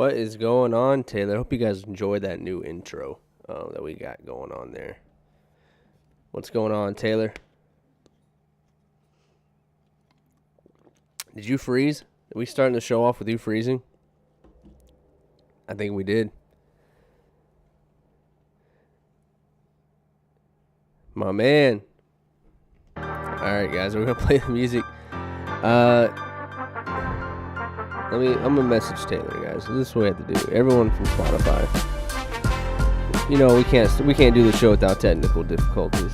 What is going on, Taylor? I hope you guys enjoyed that new intro that we got going on there. What's going on, Taylor? Did you freeze? Are we starting the show off with you freezing? I think we did. My man. All right, guys, we're gonna play the music. I'm gonna message Taylor, guys. This is what we have to do. Everyone from Spotify. You know, we can't do the show without technical difficulties.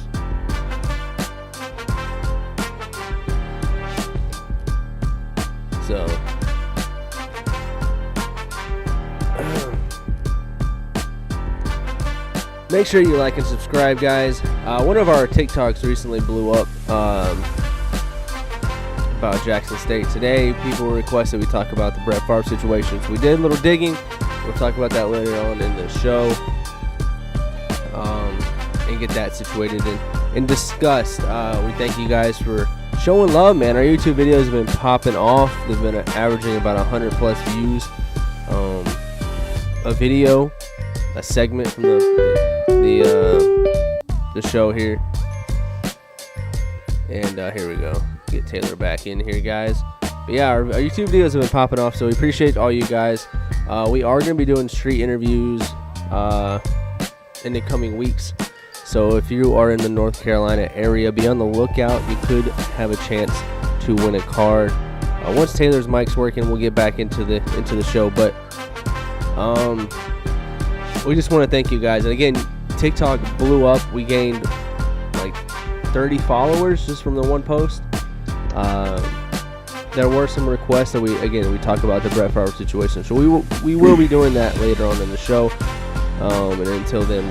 So make sure you like and subscribe, guys. One of our TikToks recently blew up about Jackson State. Today, people requested we talk about the Brett Favre situation. So we did a little digging. We'll talk about that later on in the show and get that situated and discussed. We thank you guys for showing love, man. Our YouTube videos have been popping off. They've been averaging about 100 plus views a video, a segment from the show here. And here we go. Get Taylor back in here, guys. But yeah, our YouTube videos have been popping off, so we appreciate all you guys. We are going to be doing street interviews in the coming weeks. So if you are in the North Carolina area, be on the lookout. You could have a chance to win a car. Once Taylor's mic's working, we'll get back into the show. But we just want to thank you guys. And again, TikTok blew up. We gained like 30 followers just from the one post. There were some requests that we talk about the Brett Favre situation. So we will be doing that later on in the show. And until then,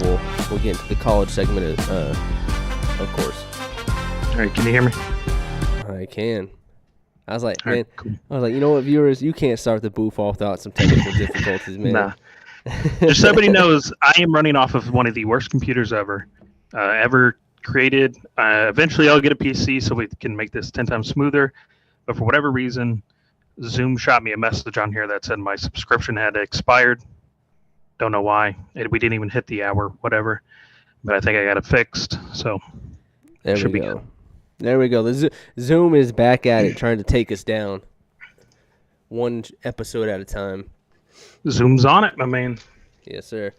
we'll get into the college segment, of course. All right, can you hear me? I can. I was like, man, cool. I was like, you know what, viewers, you can't start the booth off without some technical difficulties, man. Nah. Just so everybody knows, I am running off of one of the worst computers ever created. Eventually, I'll get a PC so we can make this 10 times smoother. But for whatever reason, Zoom shot me a message on here that said my subscription had expired. Don't know why. We didn't even hit the hour, whatever. But I think I got it fixed. So there we go. There we go. The Zoom is back at it, trying to take us down. One episode at a time. Zoom's on it, my man. Yes, sir.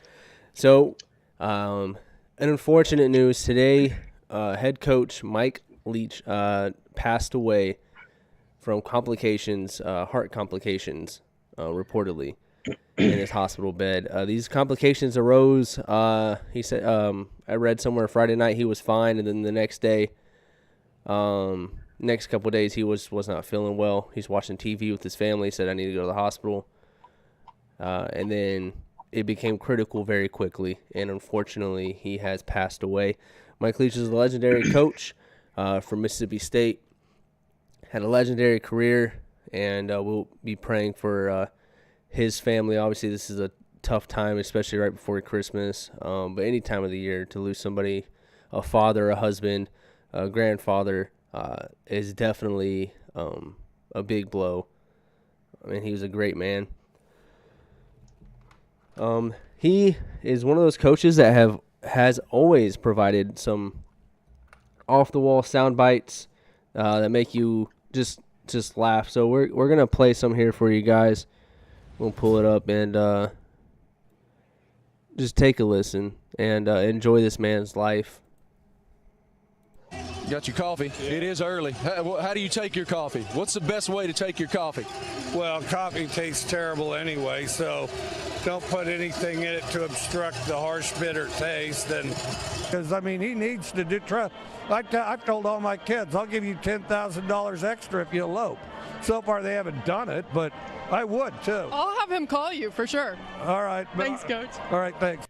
So, an unfortunate news today. Head coach Mike Leach passed away from complications, heart complications, reportedly, in his hospital bed. These complications arose. He said, I read somewhere Friday night he was fine, and then the next day, next couple of days, he was not feeling well. He's watching TV with his family. He said, I need to go to the hospital. And then it became critical very quickly, and unfortunately, he has passed away. Mike Leach is a legendary coach from Mississippi State. Had a legendary career, and we'll be praying for his family. Obviously, this is a tough time, especially right before Christmas, but any time of the year to lose somebody, a father, a husband, a grandfather, is definitely a big blow. I mean, he was a great man. He is one of those coaches that has always provided some off-the-wall sound bites that make you just laugh. So we're gonna play some here for you guys. We'll pull it up and just take a listen and enjoy this man's life. You got your coffee. It is early. How do you take your coffee? What's the best way to take your coffee? Well, coffee tastes terrible anyway, so don't put anything in it to obstruct the harsh, bitter taste. Because, I mean, he needs to do trust. I've told all my kids, I'll give you $10,000 extra if you elope. So far, they haven't done it, but I would, too. I'll have him call you for sure. All right. Thanks, Coach. All right, thanks.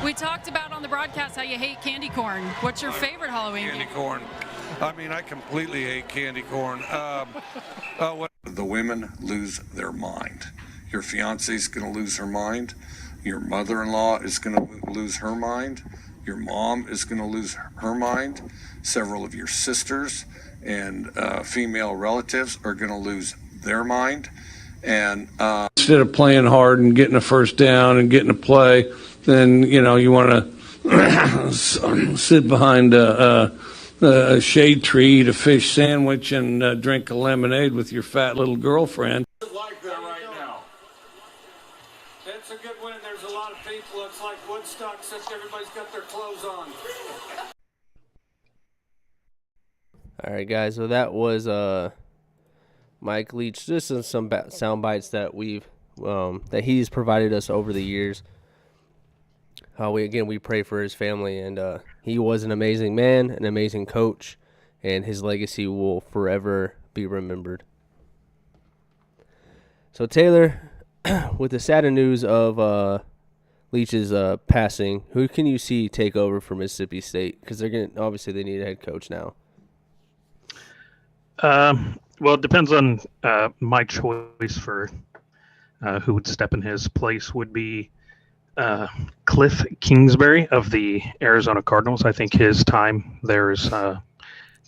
We talked about on the broadcast how you hate candy corn. What's your favorite Halloween candy corn? I mean, I completely hate candy corn. The women lose their mind. Your fiance's going to lose her mind. Your mother-in-law is going to lose her mind. Your mom is going to lose her mind. Several of your sisters and female relatives are going to lose their mind. And instead of playing hard and getting a first down and getting a play, then, you want to sit behind a shade tree, eat a fish sandwich, and drink a lemonade with your fat little girlfriend. Like that right now. It's a good win. There's a lot of people. It's like Woodstock, except everybody's got their clothes on. All right, guys. So that was Mike Leach. Just some sound bites that that he's provided us over the years. We pray for his family, and he was an amazing man, an amazing coach, and his legacy will forever be remembered. So Taylor, with the sad news of Leach's passing, who can you see take over for Mississippi State? Because obviously they need a head coach now. Well, it depends on my choice for who would step in his place would be Cliff Kingsbury of the Arizona Cardinals. I think his time there is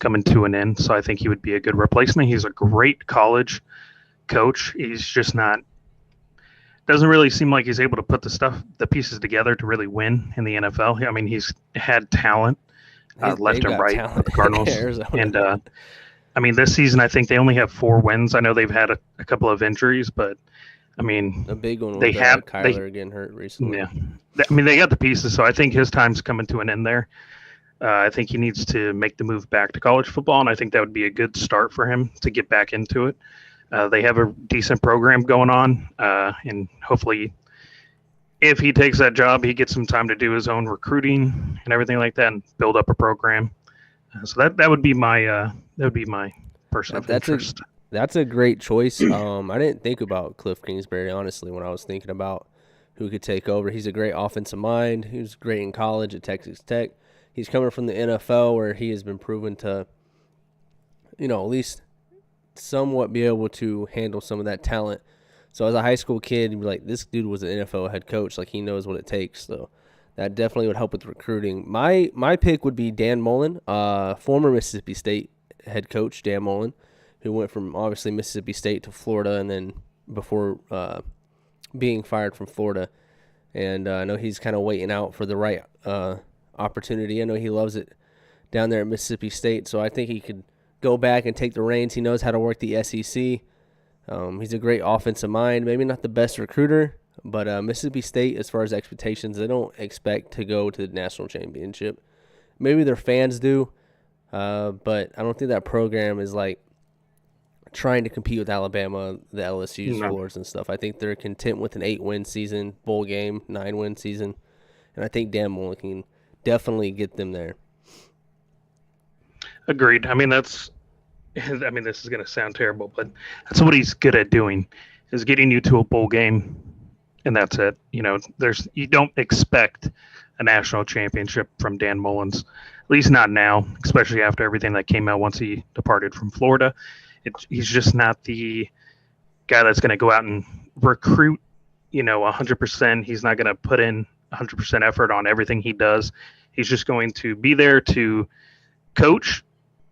coming to an end, so I think he would be a good replacement. He's a great college coach. He's just doesn't really seem like he's able to put the pieces together to really win in the NFL. I mean, he's had talent left and right with the Cardinals. And I mean, this season, I think they only have 4 wins. I know they've had a couple of injuries, but I mean, a big one. They have Kyler getting hurt recently. Yeah, I mean, they got the pieces, so I think his time's coming to an end there. I think he needs to make the move back to college football, and I think that would be a good start for him to get back into it. They have a decent program going on, and hopefully, if he takes that job, he gets some time to do his own recruiting and everything like that, and build up a program. So that would be my person of interest. That's a great choice. I didn't think about Cliff Kingsbury, honestly, when I was thinking about who could take over. He's a great offensive mind. He was great in college at Texas Tech. He's coming from the NFL, where he has been proven to, at least somewhat be able to handle some of that talent. So as a high school kid, you'd be like, this dude was an NFL head coach. Like, he knows what it takes. So that definitely would help with recruiting. My pick would be Dan Mullen, former Mississippi State head coach Dan Mullen, who went from obviously Mississippi State to Florida, and then before being fired from Florida. And I know he's kind of waiting out for the right opportunity. I know he loves it down there at Mississippi State, so I think he could go back and take the reins. He knows how to work the SEC. He's a great offensive mind. Maybe not the best recruiter, but Mississippi State, as far as expectations, they don't expect to go to the national championship. Maybe their fans do, but I don't think that program is like trying to compete with Alabama, the LSU's floors and stuff. I think they're content with an 8-win season, bowl game, 9-win season, and I think Dan Mullen can definitely get them there. Agreed. I mean, this is going to sound terrible, but that's what he's good at doing, is getting you to a bowl game, and that's it. You don't expect a national championship from Dan Mullen's, at least not now, especially after everything that came out once he departed from Florida. He's just not the guy that's going to go out and recruit, 100%. He's not going to put in 100% effort on everything he does. He's just going to be there to coach,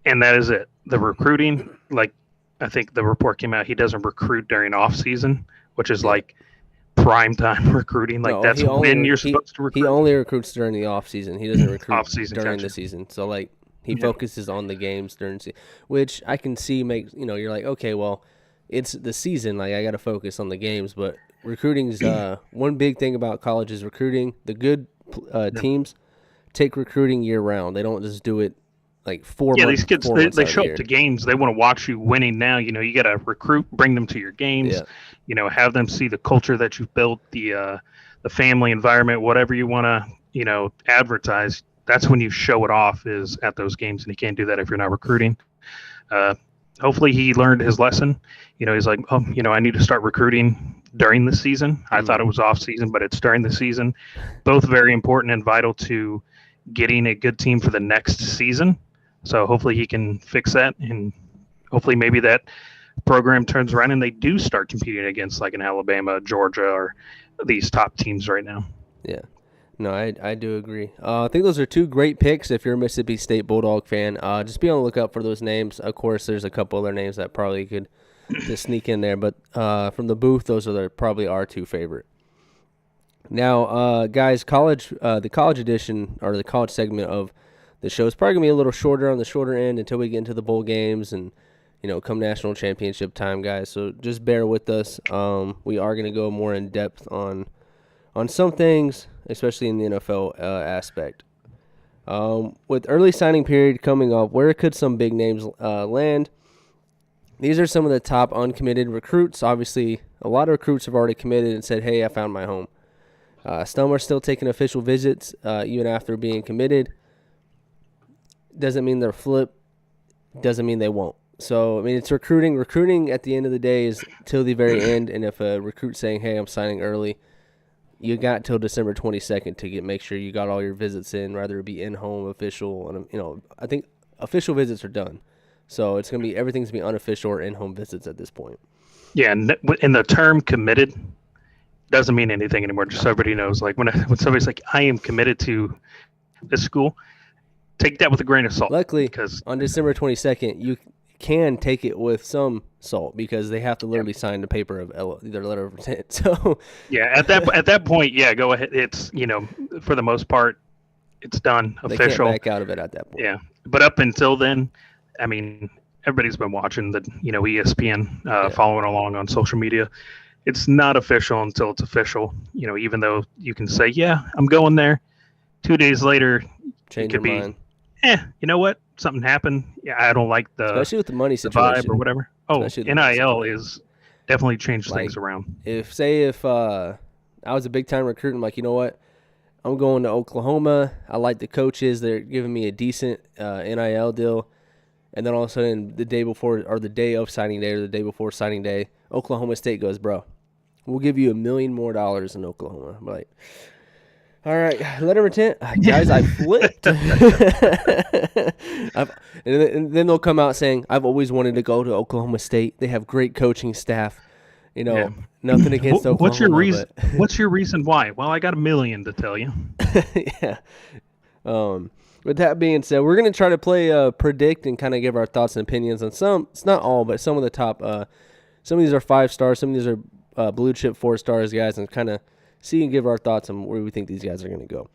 and that is it. The recruiting, like I think the report came out, he doesn't recruit during off season, which is like prime time recruiting. Like that's when you're supposed to recruit. He only recruits during the off season. He doesn't recruit during the season. So like he focuses on the games during season, which I can see makes you're like, okay, well, it's the season. Like I got to focus on the games, but recruiting's one big thing about college is recruiting. The good teams take recruiting year round. They don't just do it like 4 months. Yeah, these kids, they show up to games. They want to watch you winning now. You got to recruit, bring them to your games, have them see the culture that you've built, the family environment, whatever you want to, advertise. That's when you show it off, is at those games, and you can't do that if you're not recruiting. Hopefully he learned his lesson. He's like, I need to start recruiting during the season. I thought it was off season, but it's during the season. Both very important and vital to getting a good team for the next season. So hopefully he can fix that, and hopefully maybe that program turns around and they do start competing against like an Alabama, Georgia, or these top teams right now. Yeah. No, I do agree. I think those are two great picks if you're a Mississippi State Bulldog fan. Just be on the lookout for those names. Of course, there's a couple other names that probably could just sneak in there, but from the booth, those are probably our two favorite. Now, guys, the college edition or the college segment of the show is probably gonna be a little shorter on the shorter end until we get into the bowl games and come national championship time, guys. So just bear with us. We are gonna go more in depth on some things, especially in the NFL aspect. With early signing period coming up, where could some big names land? These are some of the top uncommitted recruits. Obviously, a lot of recruits have already committed and said, hey, I found my home. Some are still taking official visits even after being committed. Doesn't mean they're flipped. Doesn't mean they won't. So, I mean, it's recruiting. Recruiting at the end of the day is till the very end. And if a recruit's saying, hey, I'm signing early, you got till December 22nd to make sure you got all your visits in, whether it be in-home, official. And, I think official visits are done. So it's going to be everything's going to be unofficial or in-home visits at this point. Yeah, and the term committed doesn't mean anything anymore. Just so everybody knows, like when somebody's like, I am committed to this school, take that with a grain of salt. Luckily, because on December 22nd, you can take it with some salt because they have to literally sign the paper of their letter of intent. So yeah, at that point, yeah, go ahead. It's for the most part, it's done official. They can't back out of it at that point. Yeah, but up until then, I mean, everybody's been watching the ESPN, following along on social media. It's not official until it's official. Even though you can say, yeah, I'm going there. 2 days later, change your mind. You know what? Something happened. Yeah, I don't like especially with the money situation vibe or whatever. Oh, NIL is definitely changed things around. If I was a big time recruit, I'm like, you know what? I'm going to Oklahoma. I like the coaches. They're giving me a decent NIL deal. And then all of a sudden, the day before or the day of signing day or the day before signing day, Oklahoma State goes, bro, we'll give you $1 million more in Oklahoma. I'm like, all right, letter of intent. Guys, I flipped. And then they'll come out saying, I've always wanted to go to Oklahoma State. They have great coaching staff. Nothing against Oklahoma. What's your reason? What's your reason why? Well, I got $1 million to tell you. Yeah. With that being said, we're going to try to play predict and kind of give our thoughts and opinions on some. It's not all, but some of the top. Some of these are 5 stars. Some of these are blue chip 4 stars, guys, and kind of see and give our thoughts on where we think these guys are going to go.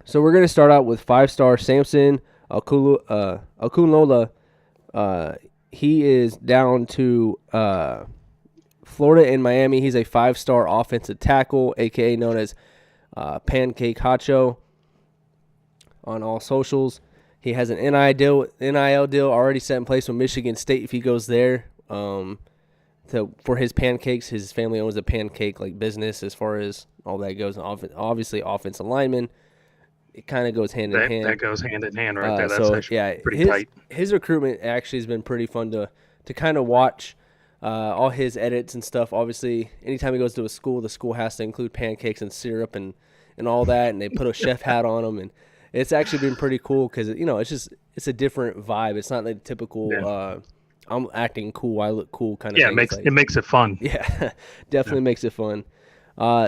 So we're going to start out with 5-star Samson Akunlola. He is down to Florida and Miami. He's a 5-star offensive tackle, a.k.a. known as Pancake Hacho on all socials. He has an NIL deal already set in place with Michigan State if he goes there. For his pancakes, his family owns a pancake business as far as all that goes. Obviously, offensive lineman. It kind of goes hand in hand. That goes hand in hand right there. That's actually pretty tight. His recruitment actually has been pretty fun to kind of watch. All his edits and stuff. Obviously, anytime he goes to a school, the school has to include pancakes and syrup and all that, and they put a chef hat on them, and it's actually been pretty cool because it's a different vibe. It's not like the typical I'm acting cool, I look cool kind of thing. Yeah, it makes it fun. Yeah, definitely makes it fun.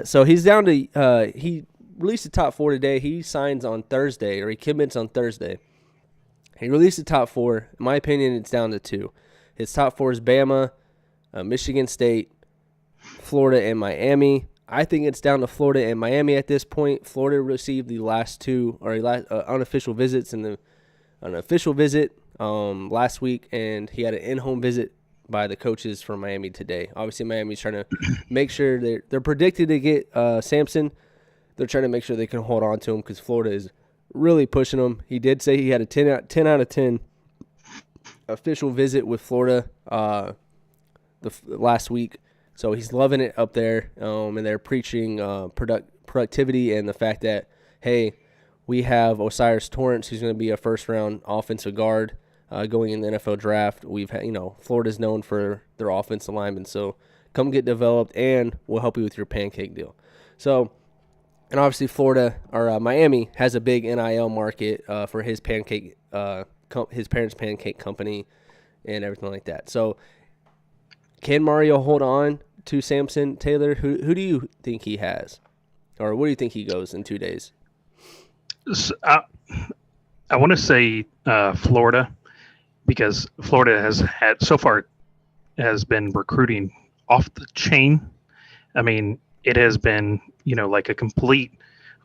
So he's down to he released the top 4 today. He signs on Thursday, or he commits on Thursday. He released the top 4. In my opinion, it's down to 2. His top 4 is Bama, Michigan State, Florida, and Miami. I think it's down to Florida and Miami at this point. Florida received the last 2 unofficial visits and an official visit last week, and he had an in-home visit by the coaches from Miami today. Obviously, Miami's trying to make sure they're predicted to get Samson. They're trying to make sure they can hold on to him because Florida is really pushing him. He did say he had a 10 out of 10 official visit with Florida last week. So he's loving it up there, and they're preaching productivity and the fact that, hey, we have Osiris Torrance, who's going to be a first-round offensive guard going in the NFL draft. We've had, Florida's known for their offensive linemen, so come get developed, and we'll help you with your pancake deal. So, and obviously Miami has a big NIL market for his pancake, his parents' pancake company, and everything like that. So, can Mario hold on to Samson Taylor? Who do you think he has? Or where do you think he goes in 2 days? I want to say Florida, because Florida has been recruiting off the chain. I mean, it has been, like a complete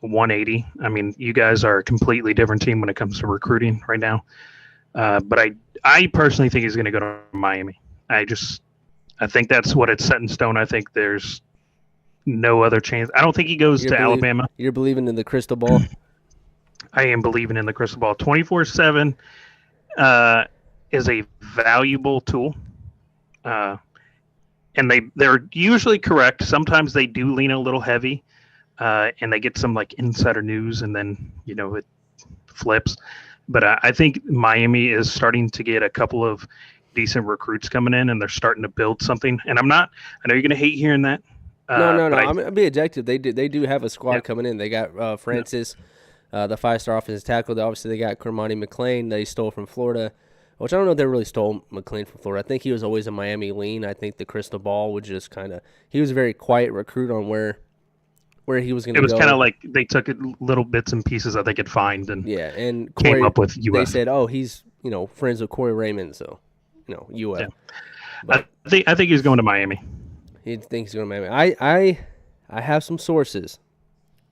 180. I mean, you guys are a completely different team when it comes to recruiting right now. But I personally think he's going to go to Miami. I think that's what it's set in stone. I think there's no other chance. I don't think he goes to Alabama. You're believing in the crystal ball? I am believing in the crystal ball. 24/7 is a valuable tool. And they're usually correct. Sometimes they do lean a little heavy, and they get some like insider news, and then it flips. But I think Miami is starting to get a couple of decent recruits coming in, and they're starting to build something. And I know you're going to hate hearing that. No. I'm going to be objective. They do have a squad coming in. They got Francis, the 5-star offensive tackle. Obviously, they got Kermani McLean. They stole from Florida, which I don't know if they really stole McLean from Florida. I think he was always a Miami lean. I think the crystal ball would just he was a very quiet recruit on where he was going to go. It was kind of like they took little bits and pieces that they could find and and Corey, came up with UF. They said, oh, he's friends with Corey Raymond, so UF. Yeah. But I think he's going to Miami. He thinks he's going to Miami. I have some sources.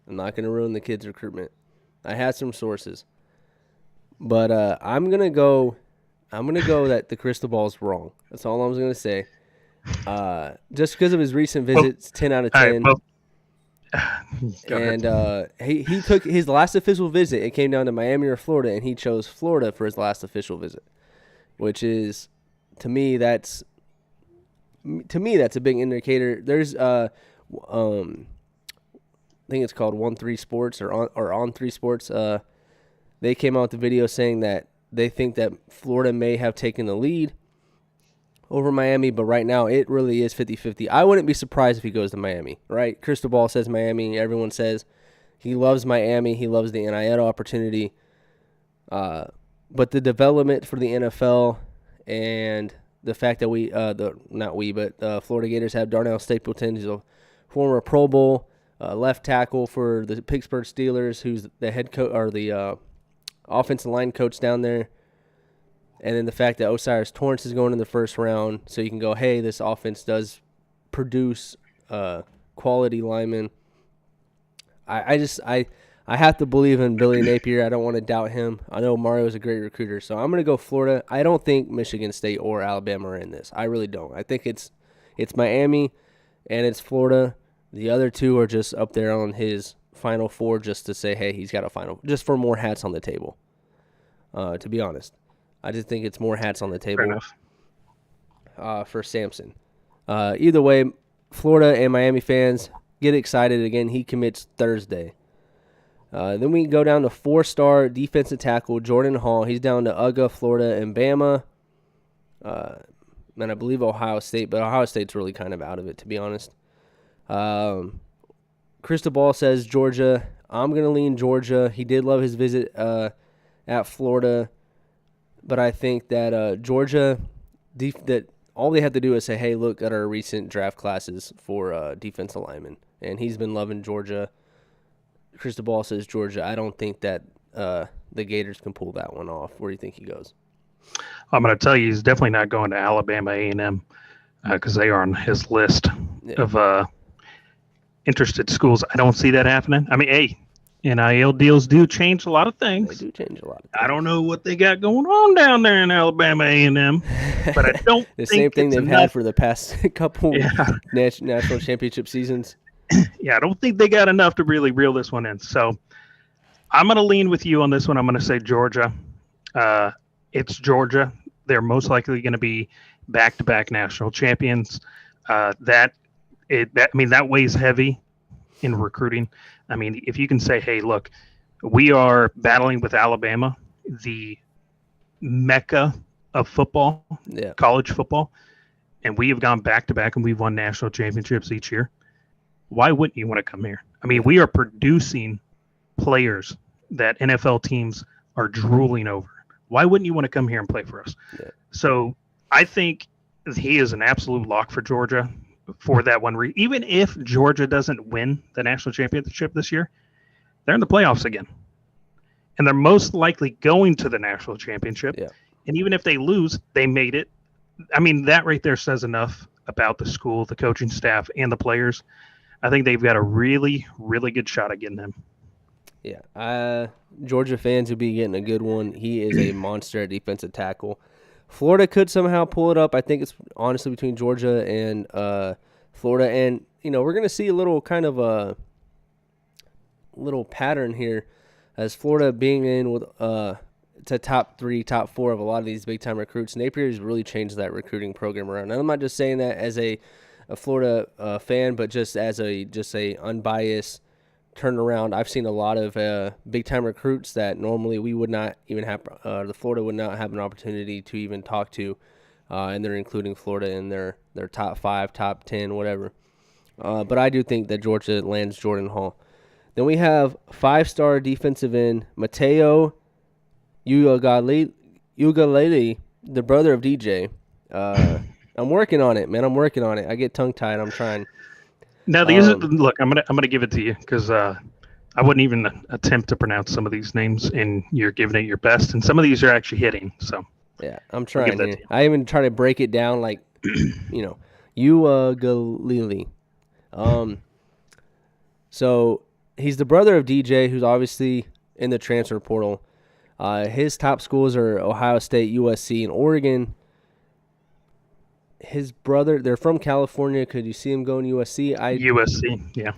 I'm not going to ruin the kid's recruitment. I have some sources, but I'm gonna go that the crystal ball is wrong. That's all I'm going to say. Just because of his recent visits, 10 out of 10. And he took his last official visit. It came down to Miami or Florida, and he chose Florida for his last official visit, which is to me that's a big indicator. There's I think it's called On3 Sports or On3 Sports. They came out with the video saying that they think that Florida may have taken the lead over Miami, but right now it really is 50-50. I wouldn't be surprised if he goes to Miami, right? Crystal Ball says Miami. Everyone says he loves Miami. He loves the NIL opportunity. But the development for the NFL and the fact that Florida Gators have Darnell Stapleton, who's a former Pro Bowl left tackle for the Pittsburgh Steelers, who's the head coach or the offensive line coach down there. And then the fact that Osiris Torrance is going in the first round, so you can go, hey, this offense does produce quality linemen. I have to believe in Billy Napier. I don't want to doubt him. I know Mario's a great recruiter, so I'm going to go Florida. I don't think Michigan State or Alabama are in this. I really don't. I think it's Miami and it's Florida. The other two are just up there on his Final Four just to say, hey, he's got a final, just for more hats on the table, to be honest. I just think it's more hats on the table for Samson. Either way, Florida and Miami fans, get excited again. He commits Thursday. Then we go down to 4-star defensive tackle Jordan Hall. He's down to UGA, Florida, and Bama. And I believe Ohio State, but Ohio State's really kind of out of it, to be honest. Crystal Ball says Georgia. I'm going to lean Georgia. He did love his visit at Florida. But I think that Georgia, that all they have to do is say, hey, look at our recent draft classes for defensive linemen. And he's been loving Georgia. Crystal Ball says Georgia. I don't think that the Gators can pull that one off. Where do you think he goes? I'm going to tell you, he's definitely not going to Alabama A&M because they are on his list of interested schools. I don't see that happening. I mean, NIL deals do change a lot of things. They do change a lot of things. I don't know what they got going on down there in Alabama A&M, but I don't the think same thing they've enough. had for the past couple national championship seasons. Yeah, I don't think they got enough to really reel this one in. So I'm going to lean with you on this one. I'm going to say Georgia. It's Georgia. They're most likely going to be back-to-back national champions. That weighs heavy in recruiting. I mean, if you can say, hey, look, we are battling with Alabama, the mecca of football, college football, and we have gone back-to-back and we've won national championships each year. Why wouldn't you want to come here? I mean, we are producing players that NFL teams are drooling over. Why wouldn't you want to come here and play for us? Yeah. So I think he is an absolute lock for Georgia. for that one. Even if Georgia doesn't win the national championship this year, they're in the playoffs again. And they're most likely going to the national championship. Yeah. And even if they lose, they made it. I mean, that right there says enough about the school, the coaching staff, and the players. I think they've got a really, really good shot at getting him. Yeah. Georgia fans will be getting a good one. He is a monster at defensive tackle. Florida could somehow pull it up. I think it's honestly between Georgia and Florida. And, we're going to see a little kind of a little pattern here as Florida being in with to top 3, top 4 of a lot of these big-time recruits. Napier's really changed that recruiting program around. And I'm not just saying that as a Florida fan, but just as a unbiased turnaround. I've seen a lot of big-time recruits that normally we would not even have, the Florida would not have an opportunity to even talk to, and they're including Florida in their top 5, top 10, whatever. But I do think that Georgia lands Jordan Hall. Then we have 5-star defensive end Mateo Ugalele, the brother of DJ. I'm working on it, man. I'm working on it. I get tongue-tied. I'm trying. Now, look, I'm gonna give it to you because I wouldn't even attempt to pronounce some of these names, and you're giving it your best, and some of these are actually hitting. So yeah, I'm trying here. I even try to break it down like, Ugalele. So he's the brother of DJ, who's obviously in the transfer portal. His top schools are Ohio State, USC, and Oregon. His brother, they're from California. Could you see him going to USC? USC, yeah.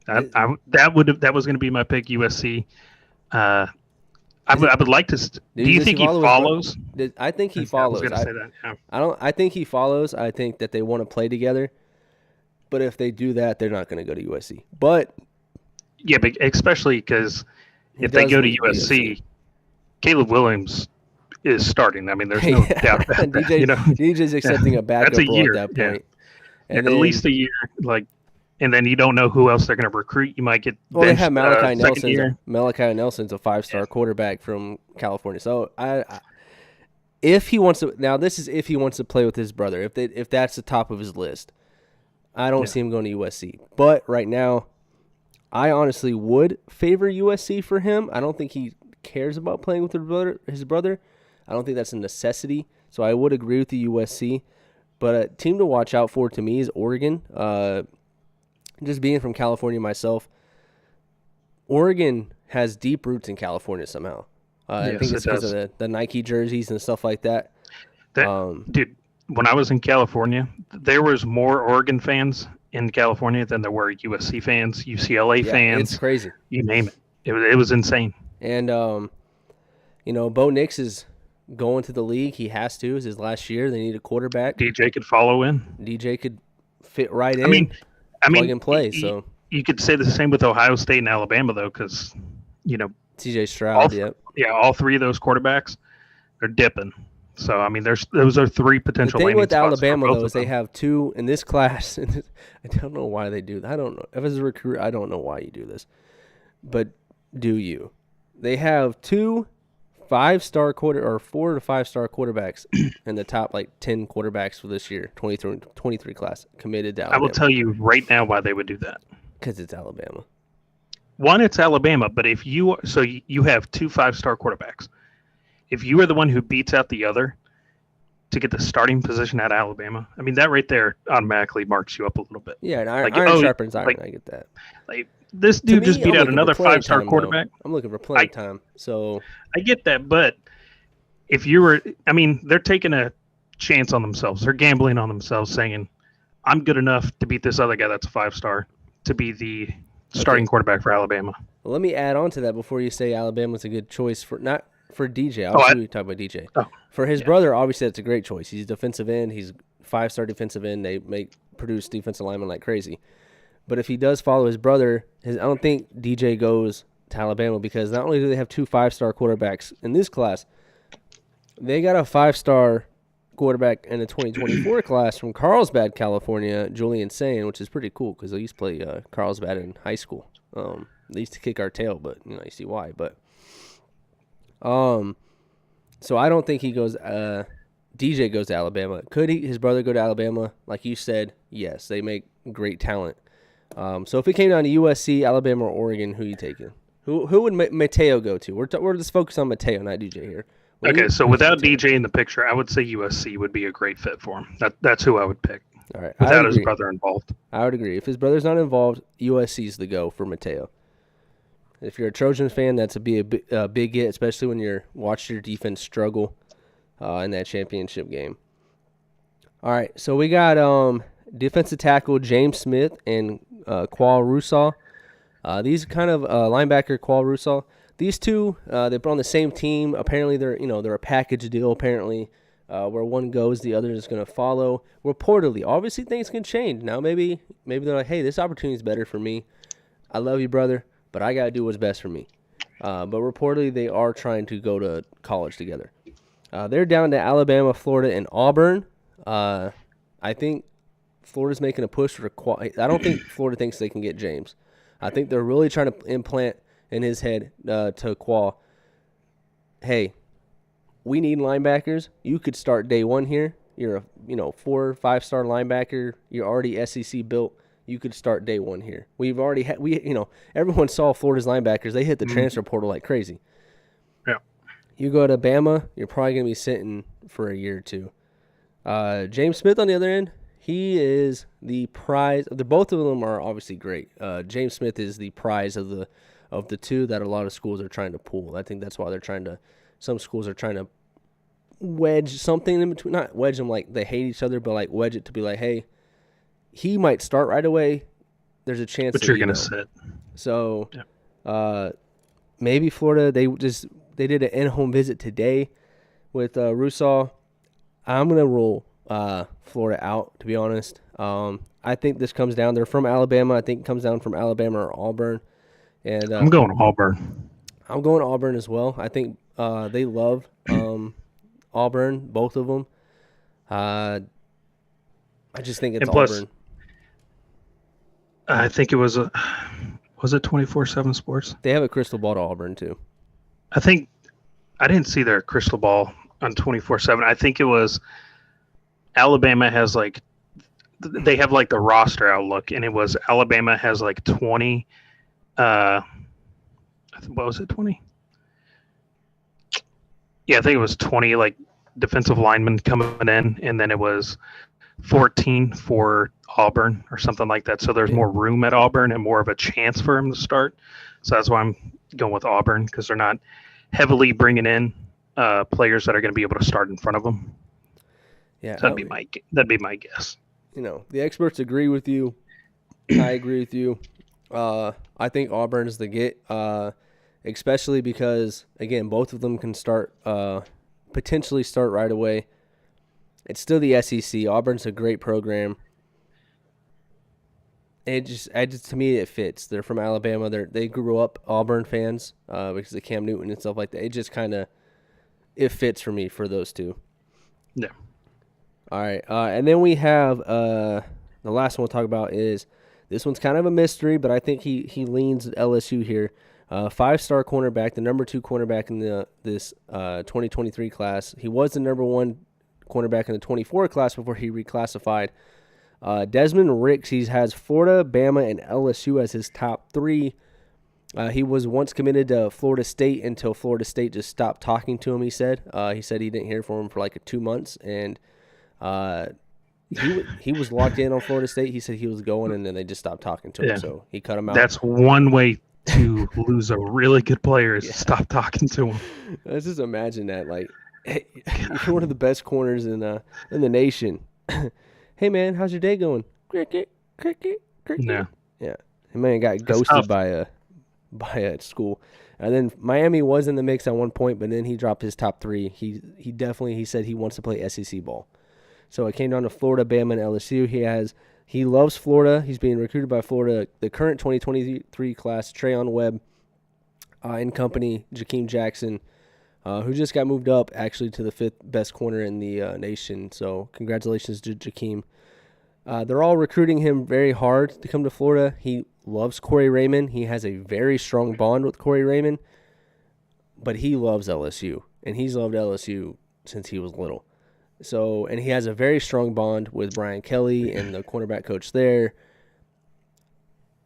That was going to be my pick, USC. I would like to. Do you think he follows? I think he follows. I was going to say that. Yeah. I think he follows. I think that they want to play together. But if they do that, they're not going to go to USC. But yeah, but especially because if they go to USC, Caleb Williams is starting. I mean, there's no doubt about that. DJ's accepting a backup role at that point. Yeah. And at least a year, and then you don't know who else they're going to recruit. You might get they have Malachi Nelson. Malachi Nelson's a 5-star quarterback from California. So if he wants to, now this is if he wants to play with his brother. If that's the top of his list, I don't see him going to USC. But right now, I honestly would favor USC for him. I don't think he cares about playing with his brother. I don't think that's a necessity, so I would agree with the USC. But a team to watch out for to me is Oregon. Just being from California myself, Oregon has deep roots in California somehow. I think it's because of the Nike jerseys and stuff like that. Dude, when I was in California, there was more Oregon fans in California than there were USC fans, UCLA fans. It's crazy. You name it. It was insane. And, Bo Nix is going to the league. He has to. It's his last year. They need a quarterback. DJ could follow in. DJ could fit right in. I mean, plug and play. So you could say the same with Ohio State and Alabama, though, because, TJ Stroud, all 3 of those quarterbacks are dipping. So, I mean, those are 3 potential landing spots. The thing with Alabama, though, is they have 2 in this class. I don't know why they do that. I don't know. If as a recruiter, I don't know why you do this. But do you? They have 2 5-star 4 to 5-star quarterbacks in the top 10 quarterbacks for this year, 23 class committed to Alabama. I will tell you right now why they would do that. Because it's Alabama. One, it's Alabama, but if you have 2 5-star quarterbacks, if you are the one who beats out the other to get the starting position at Alabama, I mean that right there automatically marks you up a little bit. Yeah, and iron sharpens iron. I get that. This dude just beat out another 5-star quarterback. I'm looking for playing time. So I get that, but if you were, they're taking a chance on themselves. They're gambling on themselves, saying, "I'm good enough to beat this other guy that's a 5-star to be the starting quarterback for Alabama." Well, let me add on to that before you say Alabama's a good choice not for DJ. I'll you talk about DJ. For his brother, obviously that's a great choice. He's a defensive end. He's 5-star defensive end. They produce defensive linemen like crazy. But if he does follow his brother, I don't think DJ goes to Alabama because not only do they have 2 5-star quarterbacks in this class, they got a 5-star quarterback in the 2024 class from Carlsbad, California, Julian Sain, which is pretty cool because I used to play Carlsbad in high school. They used to kick our tail, but you see why. But so I don't think he goes DJ goes to Alabama. Could his brother go to Alabama? Like you said, yes, they make great talent. So if it came down to USC, Alabama, or Oregon, who are you taking? Who would Mateo go to? We're just focused on Mateo, not DJ here. Okay, so without DJ in the picture, I would say USC would be a great fit for him. That's who I would pick. All right, without his brother involved. I would agree. If his brother's not involved, USC's the go for Mateo. If you're a Trojans fan, that's a big get, especially when you're watching your defense struggle in that championship game. All right, so we got defensive tackle James Smith and Qual Rusaw. These kind of linebacker Qual Rusaw. These two, they've been on the same team. Apparently, they're a package deal. Apparently, where one goes, the other is going to follow. Reportedly, obviously, things can change. Now, maybe they're like, hey, this opportunity is better for me. I love you, brother, but I got to do what's best for me. But reportedly, they are trying to go to college together. They're down to Alabama, Florida, and Auburn. I think Florida's making a push for I don't think Florida thinks they can get James. I think they're really trying to implant in his head to Qual, hey, we need linebackers. You could start day one here. You're a 4 or 5 star linebacker. You're already SEC built. You could start day one here. We've already had everyone saw Florida's linebackers. They hit the transfer portal like crazy. Yeah. You go to Bama, you're probably gonna be sitting for a year or two. James Smith on the other end, he is the prize. Both of them are obviously great. James Smith is the prize of the two that a lot of schools are trying to pull. I think that's why some schools are trying to wedge something in between. Not wedge them like they hate each other, but like wedge it to be like, hey, he might start right away. There's a chance but you're going to sit. So maybe Florida, they did an in-home visit today with Rusaw. I'm going to rule Florida out, to be honest. I think this comes down. They're from Alabama. I think it comes down from Alabama or Auburn. And I'm going Auburn. I'm going Auburn as well. I think they love Auburn, both of them. I just think it's Auburn. I think it was it 24/7 Sports? They have a crystal ball to Auburn too. I think I didn't see their crystal ball on 24/7. I think it was Alabama has they have the roster outlook, and it was Alabama has 20. What was it? 20? Yeah, I think it was 20 defensive linemen coming in, and then it was 14 for Auburn or something like that. So there's more room at Auburn and more of a chance for him to start. So that's why I'm going with Auburn, because they're not heavily bringing in players that are going to be able to start in front of them. Yeah, so that'd be my guess. The experts agree with you. I agree with you. I think Auburn is the get, especially because, again, both of them can potentially start right away. It's still the SEC. Auburn's a great program. To me, it fits. They're from Alabama. They grew up Auburn fans because of Cam Newton and stuff like that. It just it fits for me for those two. Yeah. All right, and then we have the last one we'll talk about is this one's kind of a mystery, but I think he leans LSU here. 5-star cornerback, the number 2 cornerback in this 2023 class. He was the number 1 cornerback in the 24 class before he reclassified. Desmond Ricks, he has Florida, Bama, and LSU as his top 3. He was once committed to Florida State until Florida State just stopped talking to him, he said. He said he didn't hear from him for 2 months, and he was locked in on Florida State. He said he was going, and then they just stopped talking to him, so he cut him out. That's one way to lose a really good player is to stop talking to him. Let's just imagine that. Hey, you're one of the best corners in the nation. Hey, man, how's your day going? Cricket, cricket, cricket. Yeah. Yeah. The man got ghosted by a school. And then Miami was in the mix at one point, but then he dropped his top 3. He said he wants to play SEC ball. So it came down to Florida, Bama, and LSU. He loves Florida. He's being recruited by Florida. The current 2023 class, Trayon Webb and company, Jakeem Jackson, who just got moved up actually to the 5th best corner in the nation. So congratulations to Jakeem. They're all recruiting him very hard to come to Florida. He loves Corey Raymond. He has a very strong bond with Corey Raymond, but he loves LSU, and he's loved LSU since he was little. So, and he has a very strong bond with Brian Kelly and the cornerback coach there.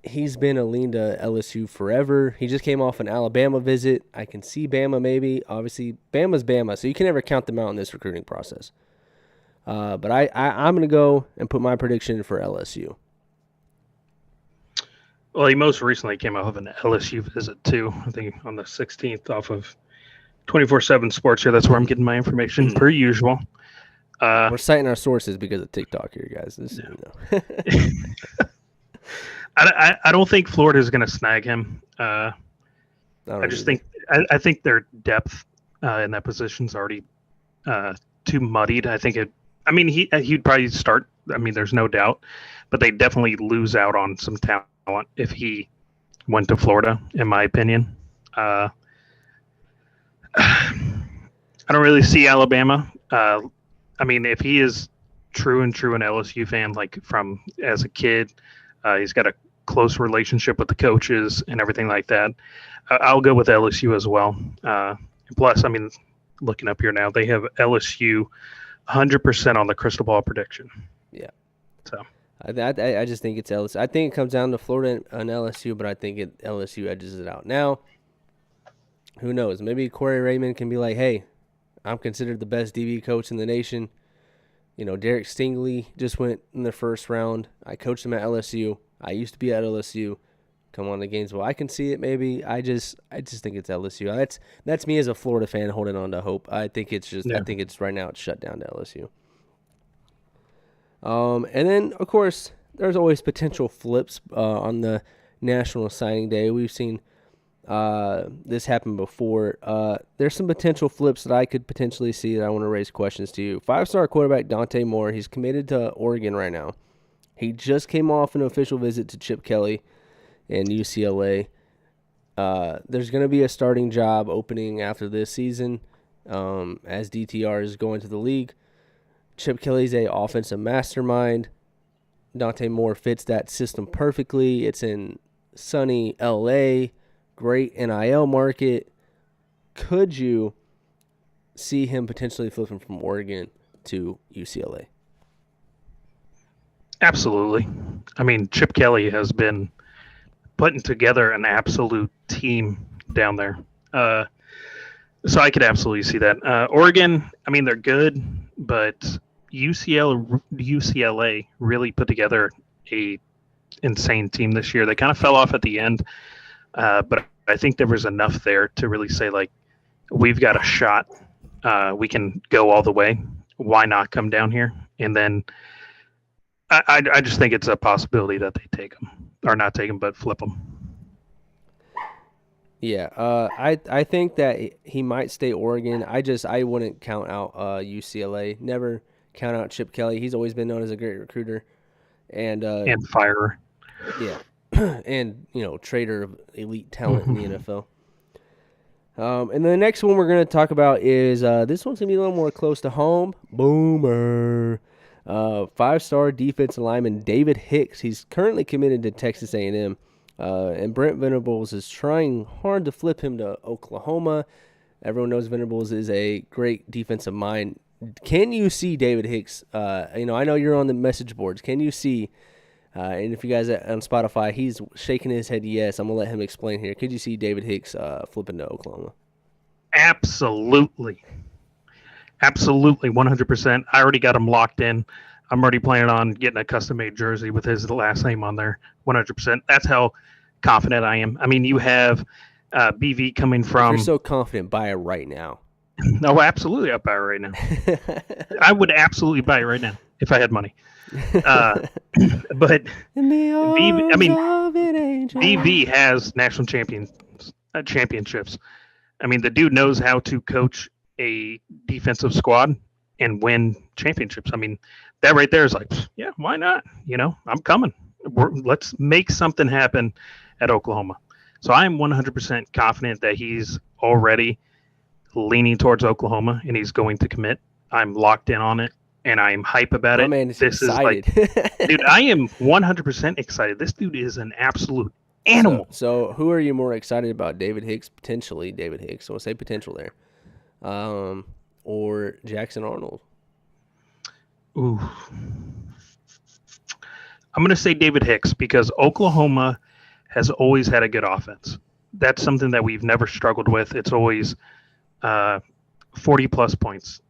He's been a lean to LSU forever. He just came off an Alabama visit. I can see Bama maybe. Obviously, Bama's Bama, so you can never count them out in this recruiting process. But I'm going to go and put my prediction for LSU. Well, he most recently came off of an LSU visit, too. I think on the 16th off of 24/7 Sports here. That's where I'm getting my information, per usual. We're citing our sources because of TikTok here, guys. I don't think Florida is going to snag him. I think their depth in that position is already too muddied. He'd probably start. I mean, there's no doubt, but they definitely lose out on some talent if he went to Florida, in my opinion. I don't really see Alabama. If he is true an LSU fan, like from as a kid, he's got a close relationship with the coaches and everything like that. I'll go with LSU as well. Plus, looking up here now, they have LSU 100% on the crystal ball prediction. Yeah. So I just think it's LSU. I think it comes down to Florida and LSU, but I think LSU edges it out. Now, who knows? Maybe Corey Raymond can be like, hey, I'm considered the best DB coach in the nation. Derek Stingley just went in the first round. I coached him at LSU. I used to be at LSU. Come on to Gainesville. I can see it maybe. I just think it's LSU. That's me as a Florida fan holding on to hope. I think it's right now it's shut down to LSU. And then of course there's always potential flips on the National Signing Day. We've seen this happen before. There's some potential flips that I could potentially see that I want to raise questions to you. 5-star quarterback Dante Moore. He's committed to Oregon right now. He just came off an official visit to Chip Kelly and UCLA. There's going to be a starting job opening after this season as DTR is going to the league. Chip Kelly's a offensive mastermind. Dante Moore fits that system perfectly. It's in sunny LA, great NIL market. Could you see him potentially flipping from Oregon to UCLA? Absolutely. Chip Kelly has been putting together an absolute team down there. So I could absolutely see that. Oregon, they're good, but UCLA really put together a insane team this year. They kind of fell off at the end, but I think there was enough there to really say, like, we've got a shot. We can go all the way. Why not come down here? And then I just think it's a possibility that they take them, or not take them, but flip them. Yeah, I think that he might stay Oregon. I wouldn't count out UCLA. Never count out Chip Kelly. He's always been known as a great recruiter and firer. Yeah, and trader of elite talent in the NFL. And the next one we're going to talk about is this one's going to be a little more close to home. Boomer. 5-star defensive lineman David Hicks. He's currently committed to Texas A&M. And Brent Venables is trying hard to flip him to Oklahoma. Everyone knows Venables is a great defensive mind. Can you see David Hicks? I know you're on the message boards. Can you see, and if you guys are on Spotify, he's shaking his head yes. I'm going to let him explain here. Could you see David Hicks flipping to Oklahoma? Absolutely. Absolutely, 100%. I already got him locked in. I'm already planning on getting a custom-made jersey with his last name on there, 100%. That's how confident I am. You have BV coming from... If you're so confident, buy it right now. No, absolutely, I'll buy it right now. I would absolutely buy it right now if I had money. But BV has national championships. The dude knows how to coach a defensive squad and win championships. That right there is like, yeah, why not? I'm coming. Let's make something happen at Oklahoma. So I'm 100% confident that he's already leaning towards Oklahoma and he's going to commit. I'm locked in on it and I'm hype about it. Man, this excited. Is like, dude, I am 100% excited. This dude is an absolute animal. So who are you more excited about? David Hicks, potentially David Hicks. So we'll say potential there. Or Jackson Arnold. Ooh. I'm going to say David Hicks because Oklahoma has always had a good offense. That's something that we've never struggled with. It's always 40-plus points.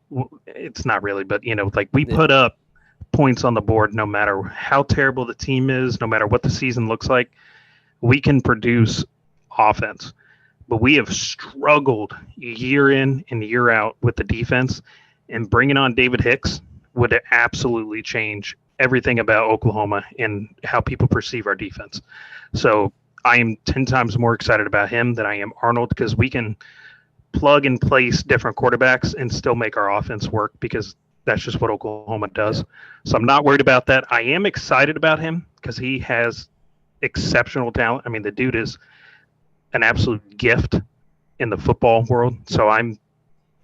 It's not really, but, like we put up points on the board no matter how terrible the team is, no matter what the season looks like. We can produce offense. But we have struggled year in and year out with the defense, and bringing on David Hicks would absolutely change everything about Oklahoma and how people perceive our defense. So I am 10 times more excited about him than I am Arnold because we can plug and place different quarterbacks and still make our offense work because that's just what Oklahoma does. So I'm not worried about that. I am excited about him because he has exceptional talent. I mean, the dude is an absolute gift in the football world. So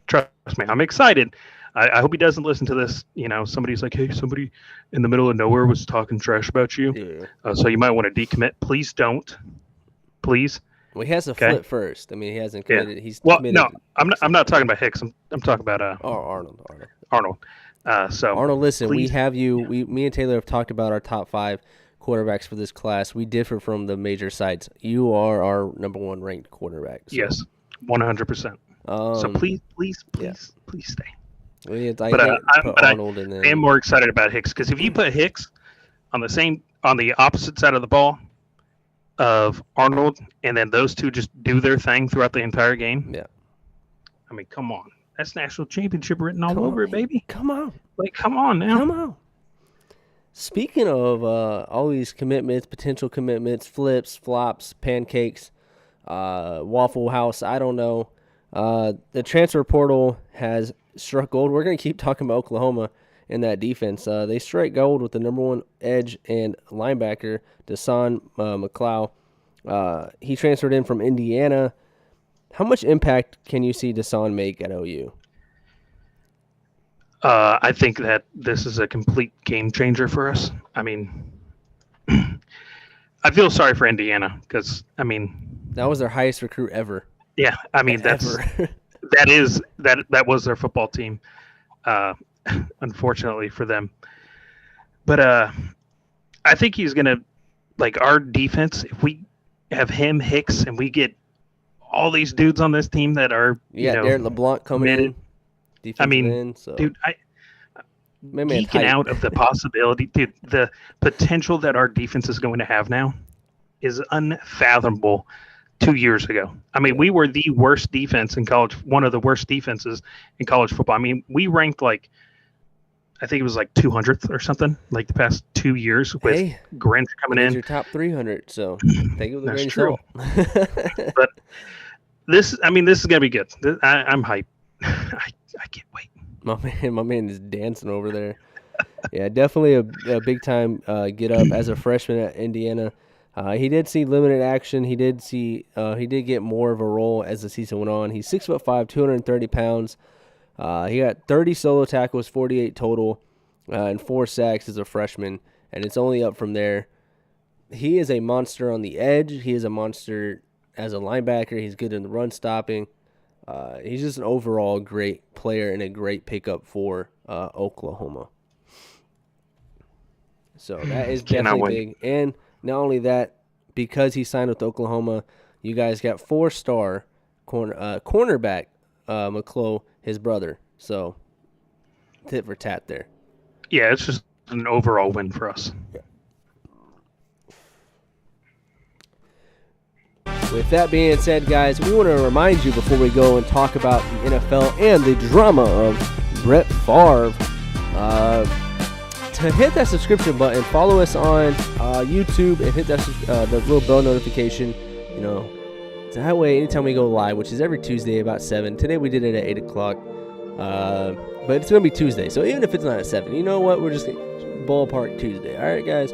trust me, I'm excited. I hope he doesn't listen to this. Somebody's like, hey, somebody in the middle of nowhere was talking trash about you. Yeah. So you might want to decommit. Please don't. Please. Well, he has to flip first. I mean, he hasn't committed. Yeah. He's committed. No, I'm not talking about Hicks. I'm talking about Arnold. So Arnold, listen, please. We have you. Me and Taylor have talked about our top 5 quarterbacks for this class. We differ from the major sites. You are our number 1 ranked quarterback. So. Yes, 100%. So please stay. I am more excited about Hicks because if you put Hicks on the opposite side of the ball of Arnold, and then those two just do their thing throughout the entire game. Yeah. I mean, come on, that's national championship written all over it, baby. Come on, come on now. Come on. Speaking of all these commitments, potential commitments, flips, flops, pancakes, Waffle House, I don't know. The transfer portal has struck gold. We're going to keep talking about Oklahoma in that defense. They strike gold with the number 1 edge and linebacker, Deshaun McClough. He transferred in from Indiana. How much impact can you see Deshaun make at OU? I think that this is a complete game changer for us. I mean, I feel sorry for Indiana because, that was their highest recruit ever. Yeah, I mean that was their football team, unfortunately for them. But I think he's gonna our defense. If we have him, Hicks, and we get all these dudes on this team that are Darren LeBlanc coming in. Dude, geeking out of the possibility, dude. The potential that our defense is going to have now is unfathomable. 2 years ago. We were the worst defense in college, one of the worst defenses in college football. We ranked I think it was 200th or something, the past 2 years with Grinch coming in. Your top 300, so take it with a grain of salt. But this is going to be good. I'm hyped. I can't wait. My man is dancing over there. Yeah, definitely a big time get up as a freshman at Indiana. He did see limited action. He did get more of a role as the season went on. He's 6'5", 230 pounds. He got 30 solo tackles, 48 total, and 4 sacks as a freshman, and it's only up from there. He is a monster on the edge. He is a monster as a linebacker. He's good in the run stopping. He's just an overall great player and a great pickup for Oklahoma. So that is definitely big. And not only that, because he signed with Oklahoma, you guys got 4-star cornerback McClough, his brother. So, tit for tat there. Yeah, it's just an overall win for us. Yeah. With that being said, guys, we want to remind you before we go and talk about the NFL and the drama of Brett Favre, to hit that subscription button, follow us on YouTube, and hit that the little bell notification. So that way, anytime we go live, which is every Tuesday about 7. Today we did it at 8 o'clock, but it's going to be Tuesday. So even if it's not at 7, you know what? We're just ballpark Tuesday. All right, guys.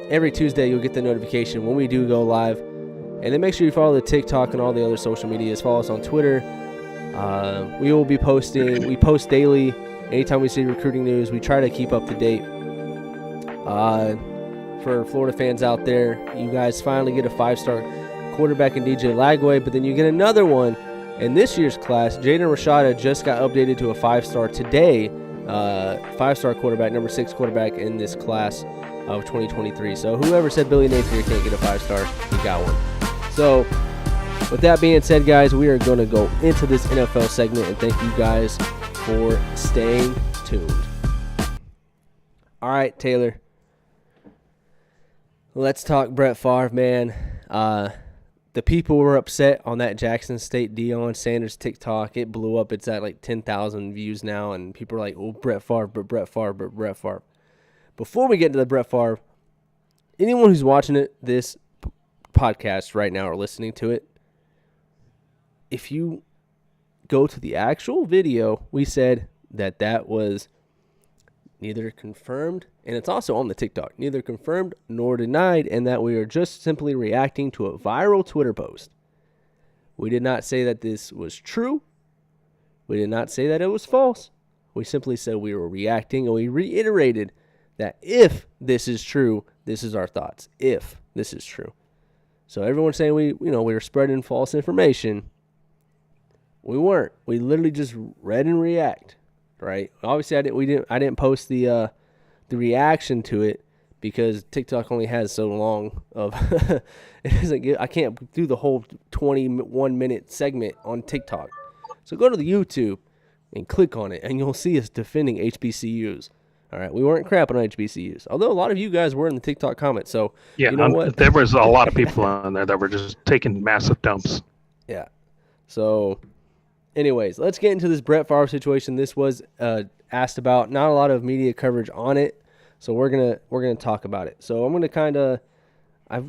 Every Tuesday you'll get the notification when we do go live, and then make sure you follow the TikTok and all the other social medias. Follow us on Twitter. We will be posting. We post daily. Anytime we see recruiting news, we try to keep up to date. For Florida fans out there, you guys finally get a 5-star quarterback in DJ Lagway, but then you get another one in this year's class. Jaden Rashada just got updated to a 5-star today 5-star quarterback, number 6 quarterback in this class of 2023. So whoever said Billy Napier can't get a 5-star, he got one. So with that being said, guys, we are going to go into this NFL segment, and thank you guys for staying tuned. All right, Taylor. Let's talk Brett Favre, man. The people were upset on that Jackson State Deion Sanders TikTok. It blew up. It's at like 10,000 views now, and people are like, oh, Brett Favre, but Brett Favre, but Brett Favre. Before we get to the Brett Favre, anyone who's watching this podcast right now or listening to it, if you go to the actual video, we said that was neither confirmed, and it's also on the TikTok, neither confirmed nor denied, and that we are just simply reacting to a viral Twitter post. We did not say that this was true. We did not say that it was false. We simply said we were reacting, and we reiterated that if this is true, this is our thoughts. If this is true. So everyone's saying we were spreading false information. We weren't. We literally just read and react, right? Obviously, I didn't post the reaction to it because TikTok only has so long of I can't do the whole 21-minute segment on TikTok. So go to the YouTube and click on it, and you'll see us defending HBCUs. All right, we weren't crapping on HBCUs, although a lot of you guys were in the TikTok comments. So yeah, you know what? There was a lot of people on there that were just taking massive dumps. Yeah. So anyways, let's get into this Brett Favre situation. This was asked about, not a lot of media coverage on it, so we're gonna talk about it. So I'm gonna I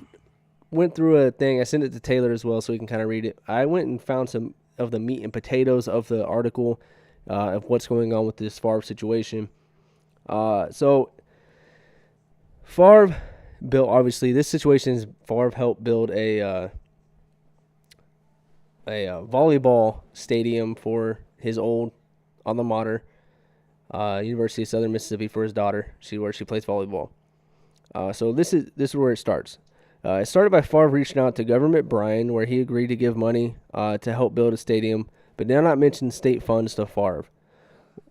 went through a thing. I sent it to Taylor as well, so he can kind of read it. I went and found some of the meat and potatoes of the article of what's going on with this Favre situation. So Favre built, obviously, this situation is Favre helped build a volleyball stadium for his old alma mater, University of Southern Mississippi, for his daughter, where she plays volleyball. So this is where it starts. It started by Favre reaching out to Government Bryan, where he agreed to give money to help build a stadium, but did not mention state funds to Favre.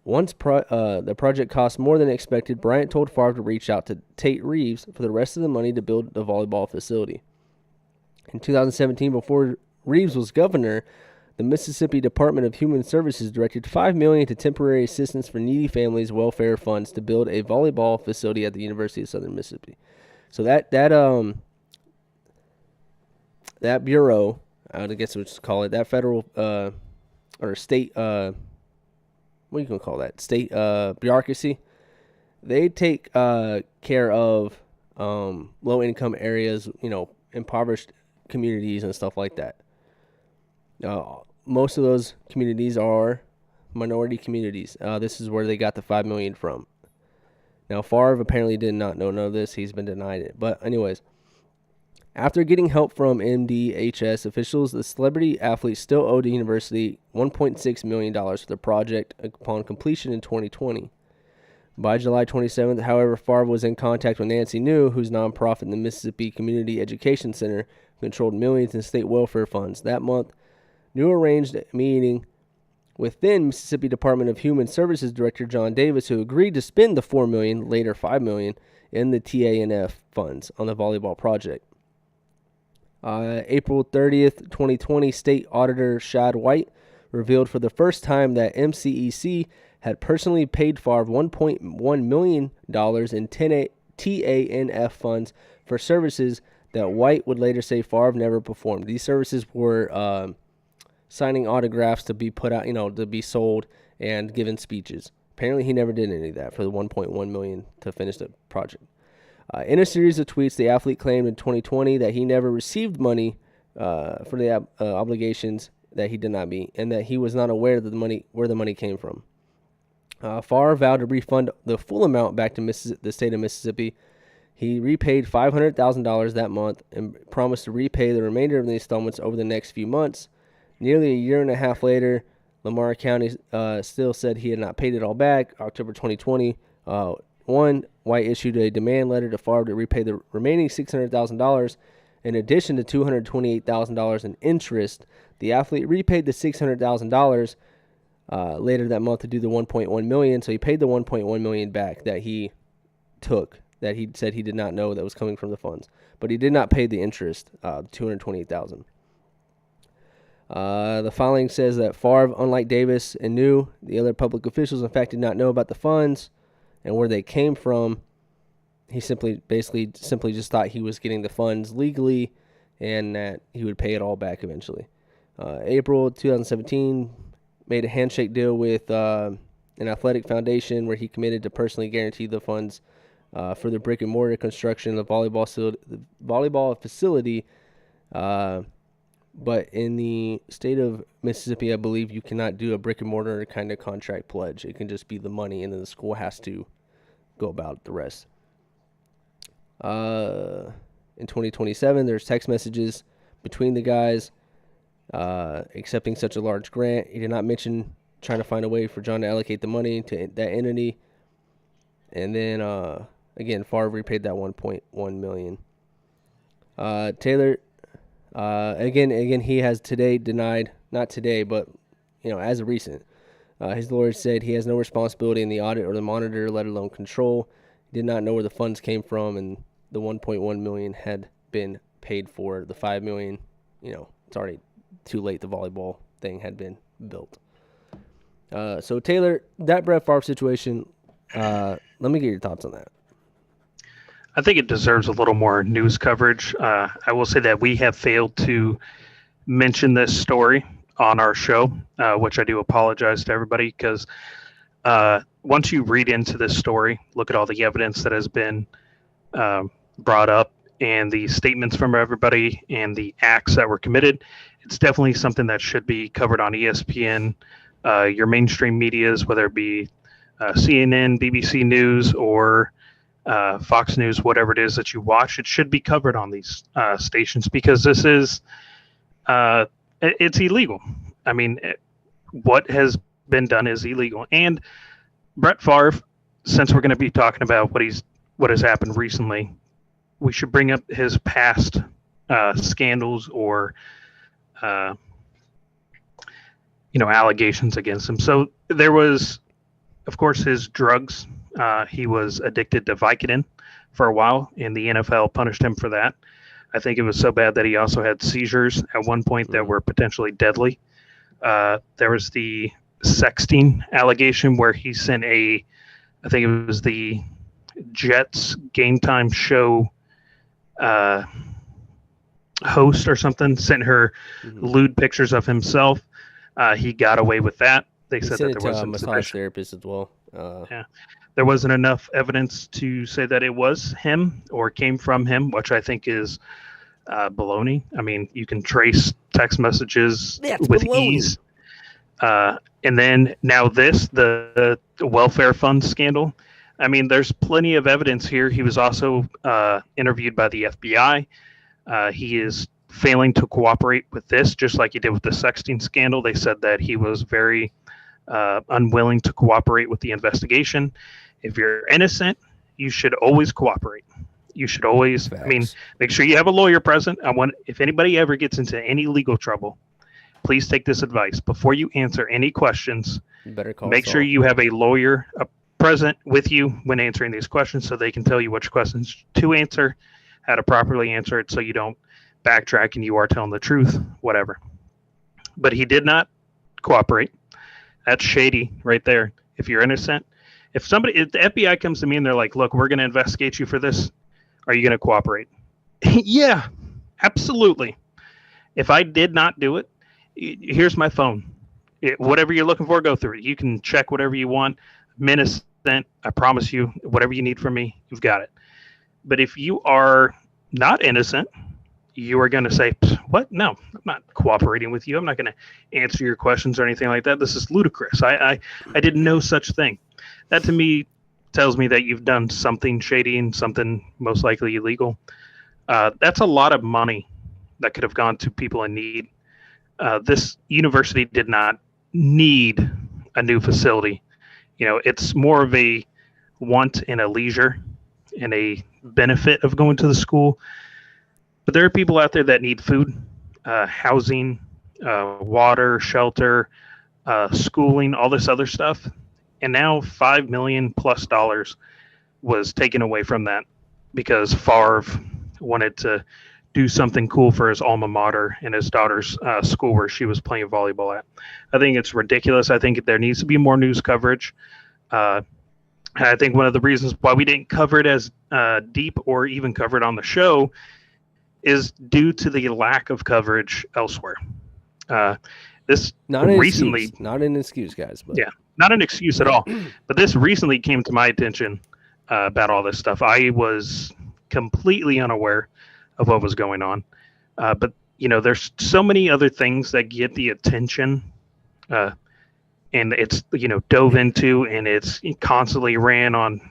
Once the project cost more than expected, Bryant told Favre to reach out to Tate Reeves for the rest of the money to build the volleyball facility. In 2017, before Reeves was governor, the Mississippi Department of Human Services directed $5 million to temporary assistance for needy families welfare funds to build a volleyball facility at the University of Southern Mississippi. So that bureau, I guess we'll just call it, that federal or state, what are you gonna call that? State bureaucracy. They take care of low income areas, impoverished communities and stuff like that. Most of those communities are minority communities. This is where they got the $5 million from. Now, Favre apparently did not know this. He's been denied it. But anyways, after getting help from MDHS officials, the celebrity athlete still owed the university $1.6 million for the project upon completion in 2020. By July 27th, however, Favre was in contact with Nancy New, whose nonprofit, the Mississippi Community Education Center, controlled millions in state welfare funds. That month, New arranged a meeting with then Mississippi Department of Human Services Director John Davis, who agreed to spend the $4 million, later $5 million, in the TANF funds on the volleyball project. April 30th, 2020, State Auditor Shad White revealed for the first time that MCEC had personally paid Favre $1.1 million in TANF funds for services that White would later say Favre never performed. These services were signing autographs to be put out, to be sold, and given speeches. Apparently, he never did any of that for the $1.1 million to finish the project. In a series of tweets, the athlete claimed in 2020 that he never received money for the obligations that he did not meet, and that he was not aware of where the money came from. Favre vowed to refund the full amount back to the state of Mississippi. He repaid $500,000 that month and promised to repay the remainder of the installments over the next few months. Nearly a year and a half later, Lamar County still said he had not paid it all back. October 2020, White issued a demand letter to Favre to repay the remaining $600,000. In addition to $228,000 in interest, the athlete repaid the $600,000 later that month to do the 1.1 million. So he paid the 1.1 million back that he took, that he said he did not know that was coming from the funds, but he did not pay the interest, $228,000. The filing says that Favre, unlike Davis and New, the other public officials, in fact, did not know about the funds and where they came from. He simply just thought he was getting the funds legally and that he would pay it all back eventually. April 2017, made a handshake deal with an athletic foundation where he committed to personally guarantee the funds for the brick and mortar construction of the volleyball facility. But in the state of Mississippi, I believe you cannot do a brick and mortar kind of contract pledge. It can just be the money, and then the school has to go about the rest. In 2027, there's text messages between the guys accepting such a large grant. He did not mention trying to find a way for John to allocate the money to that entity. And then, again, Favre repaid that $1.1 million. Taylor... Again, he has today denied, not today, but, as of recent, his lawyer said he has no responsibility in the audit or the monitor, let alone control. He did not know where the funds came from, and the $1.1 million had been paid for. The $5 million, it's already too late. The volleyball thing had been built. So Taylor, that Brett Favre situation, let me get your thoughts on that. I think it deserves a little more news coverage. I will say that we have failed to mention this story on our show, which I do apologize to everybody, because once you read into this story, look at all the evidence that has been brought up and the statements from everybody and the acts that were committed, it's definitely something that should be covered on ESPN, your mainstream medias, whether it be CNN, BBC News, or Fox News, whatever it is that you watch. It should be covered on these stations, because this is it's illegal. I mean, what has been done is illegal. And Brett Favre, since we're going to be talking about what has happened recently, we should bring up his past scandals or allegations against him. So there was, of course, his drugs. He was addicted to Vicodin for a while, and the NFL punished him for that. I think it was so bad that he also had seizures at one point that were potentially deadly. There was the sexting allegation where he sent I think it was the Jets Game Time show host or something, sent her lewd pictures of himself. He got away with that. They said that there was a massage therapist as well. Yeah. There wasn't enough evidence to say that it was him or came from him, which I think is baloney. I mean, you can trace text messages with ease. And then now the welfare fund scandal. I mean, there's plenty of evidence here. He was also interviewed by the FBI. He is failing to cooperate with this, just like he did with the sexting scandal. They said that he was very unwilling to cooperate with the investigation. If you're innocent, you should always cooperate. You should always, Facts. Make sure you have a lawyer present. If anybody ever gets into any legal trouble, please take this advice. Before you answer any questions, make sure you have a lawyer present with you when answering these questions, so they can tell you which questions to answer, how to properly answer it, so you don't backtrack and you are telling the truth, whatever. But he did not cooperate. That's shady right there. If you're innocent, if the FBI comes to me and they're like, look, we're going to investigate you for this, are you going to cooperate? Yeah, absolutely. If I did not do it, here's my phone. Whatever you're looking for, go through it. You can check whatever you want. I'm innocent. I promise you, whatever you need from me, you've got it. But if you are not innocent, you are going to say, what? No, I'm not cooperating with you. I'm not going to answer your questions or anything like that. This is ludicrous. I did no such thing. That to me tells me that you've done something shady and something most likely illegal. That's a lot of money that could have gone to people in need. This university did not need a new facility. It's more of a want and a leisure and a benefit of going to the school. But there are people out there that need food, housing, water, shelter, schooling, all this other stuff. And now $5 million plus was taken away from that because Favre wanted to do something cool for his alma mater and his daughter's school where she was playing volleyball at. I think it's ridiculous. I think there needs to be more news coverage. And I think one of the reasons why we didn't cover it as deep or even cover it on the show is due to the lack of coverage elsewhere. This Not an recently, excuse. Not an excuse, guys. But yeah, not an excuse at all. But this recently came to my attention about all this stuff. I was completely unaware of what was going on. But, there's so many other things that get the attention and it's, dove into, and it's constantly ran on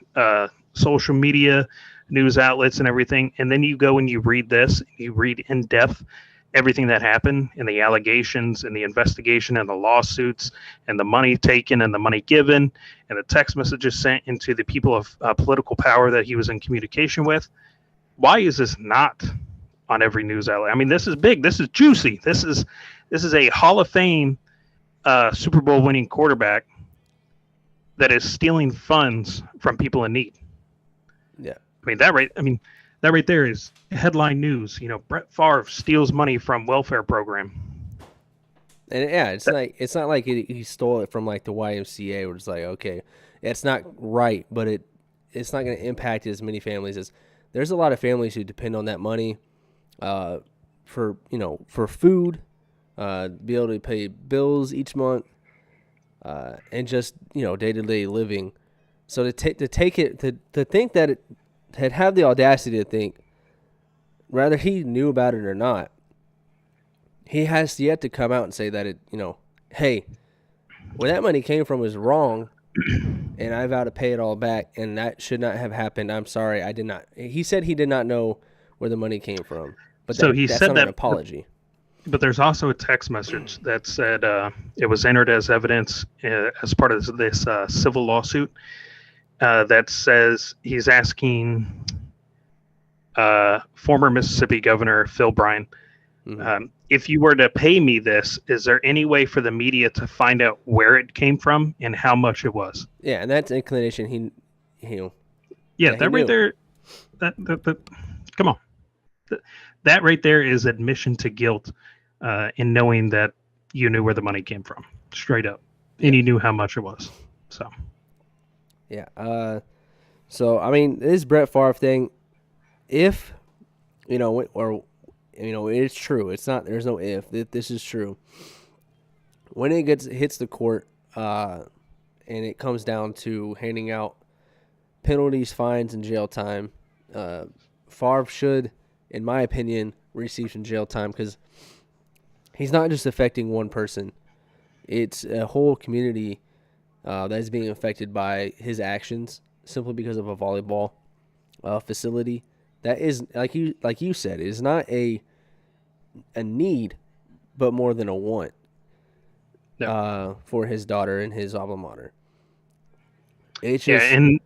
social media, news outlets and everything. And then you go and you read this, you read in depth everything that happened and the allegations and the investigation and the lawsuits and the money taken and the money given and the text messages sent into the people of political power that he was in communication with. Why is this not on every news outlet? I mean, this is big. This is juicy. This is a Hall of Fame Super Bowl winning quarterback that is stealing funds from people in need. yeah, That right there is headline news. Brett Favre steals money from welfare program. and yeah, it's not like he stole it from like the YMCA, where it's like, okay, it's not right, but it's not going to impact as many families as there's a lot of families who depend on that money for food, be able to pay bills each month, and just day-to-day living. So to think that it had have the audacity to think, whether he knew about it or not, he has yet to come out and say that hey, where that money came from was wrong, and I vow to pay it all back, and that should not have happened. I'm sorry, I did not. He said he did not know where the money came from, but that's not an apology. But there's also a text message that said it was entered as evidence as part of this civil lawsuit that says he's asking former Mississippi Governor Phil Bryant, if you were to pay me this, is there any way for the media to find out where it came from and how much it was? Yeah, and that's inclination Yeah, that right there. Come on. That right there is admission to guilt in knowing that you knew where the money came from, straight up, and you knew how much it was. So, yeah. So I mean, this Brett Favre thing, if it's true. It's not. There's no if. This is true. When it hits the court, and it comes down to handing out penalties, fines, and jail time, Favre should, in my opinion, receive some jail time because he's not just affecting one person. It's a whole community that is being affected by his actions simply because of a volleyball facility. That is, like you said, is not a need, but more than a want for his daughter and his alma mater. It's just, and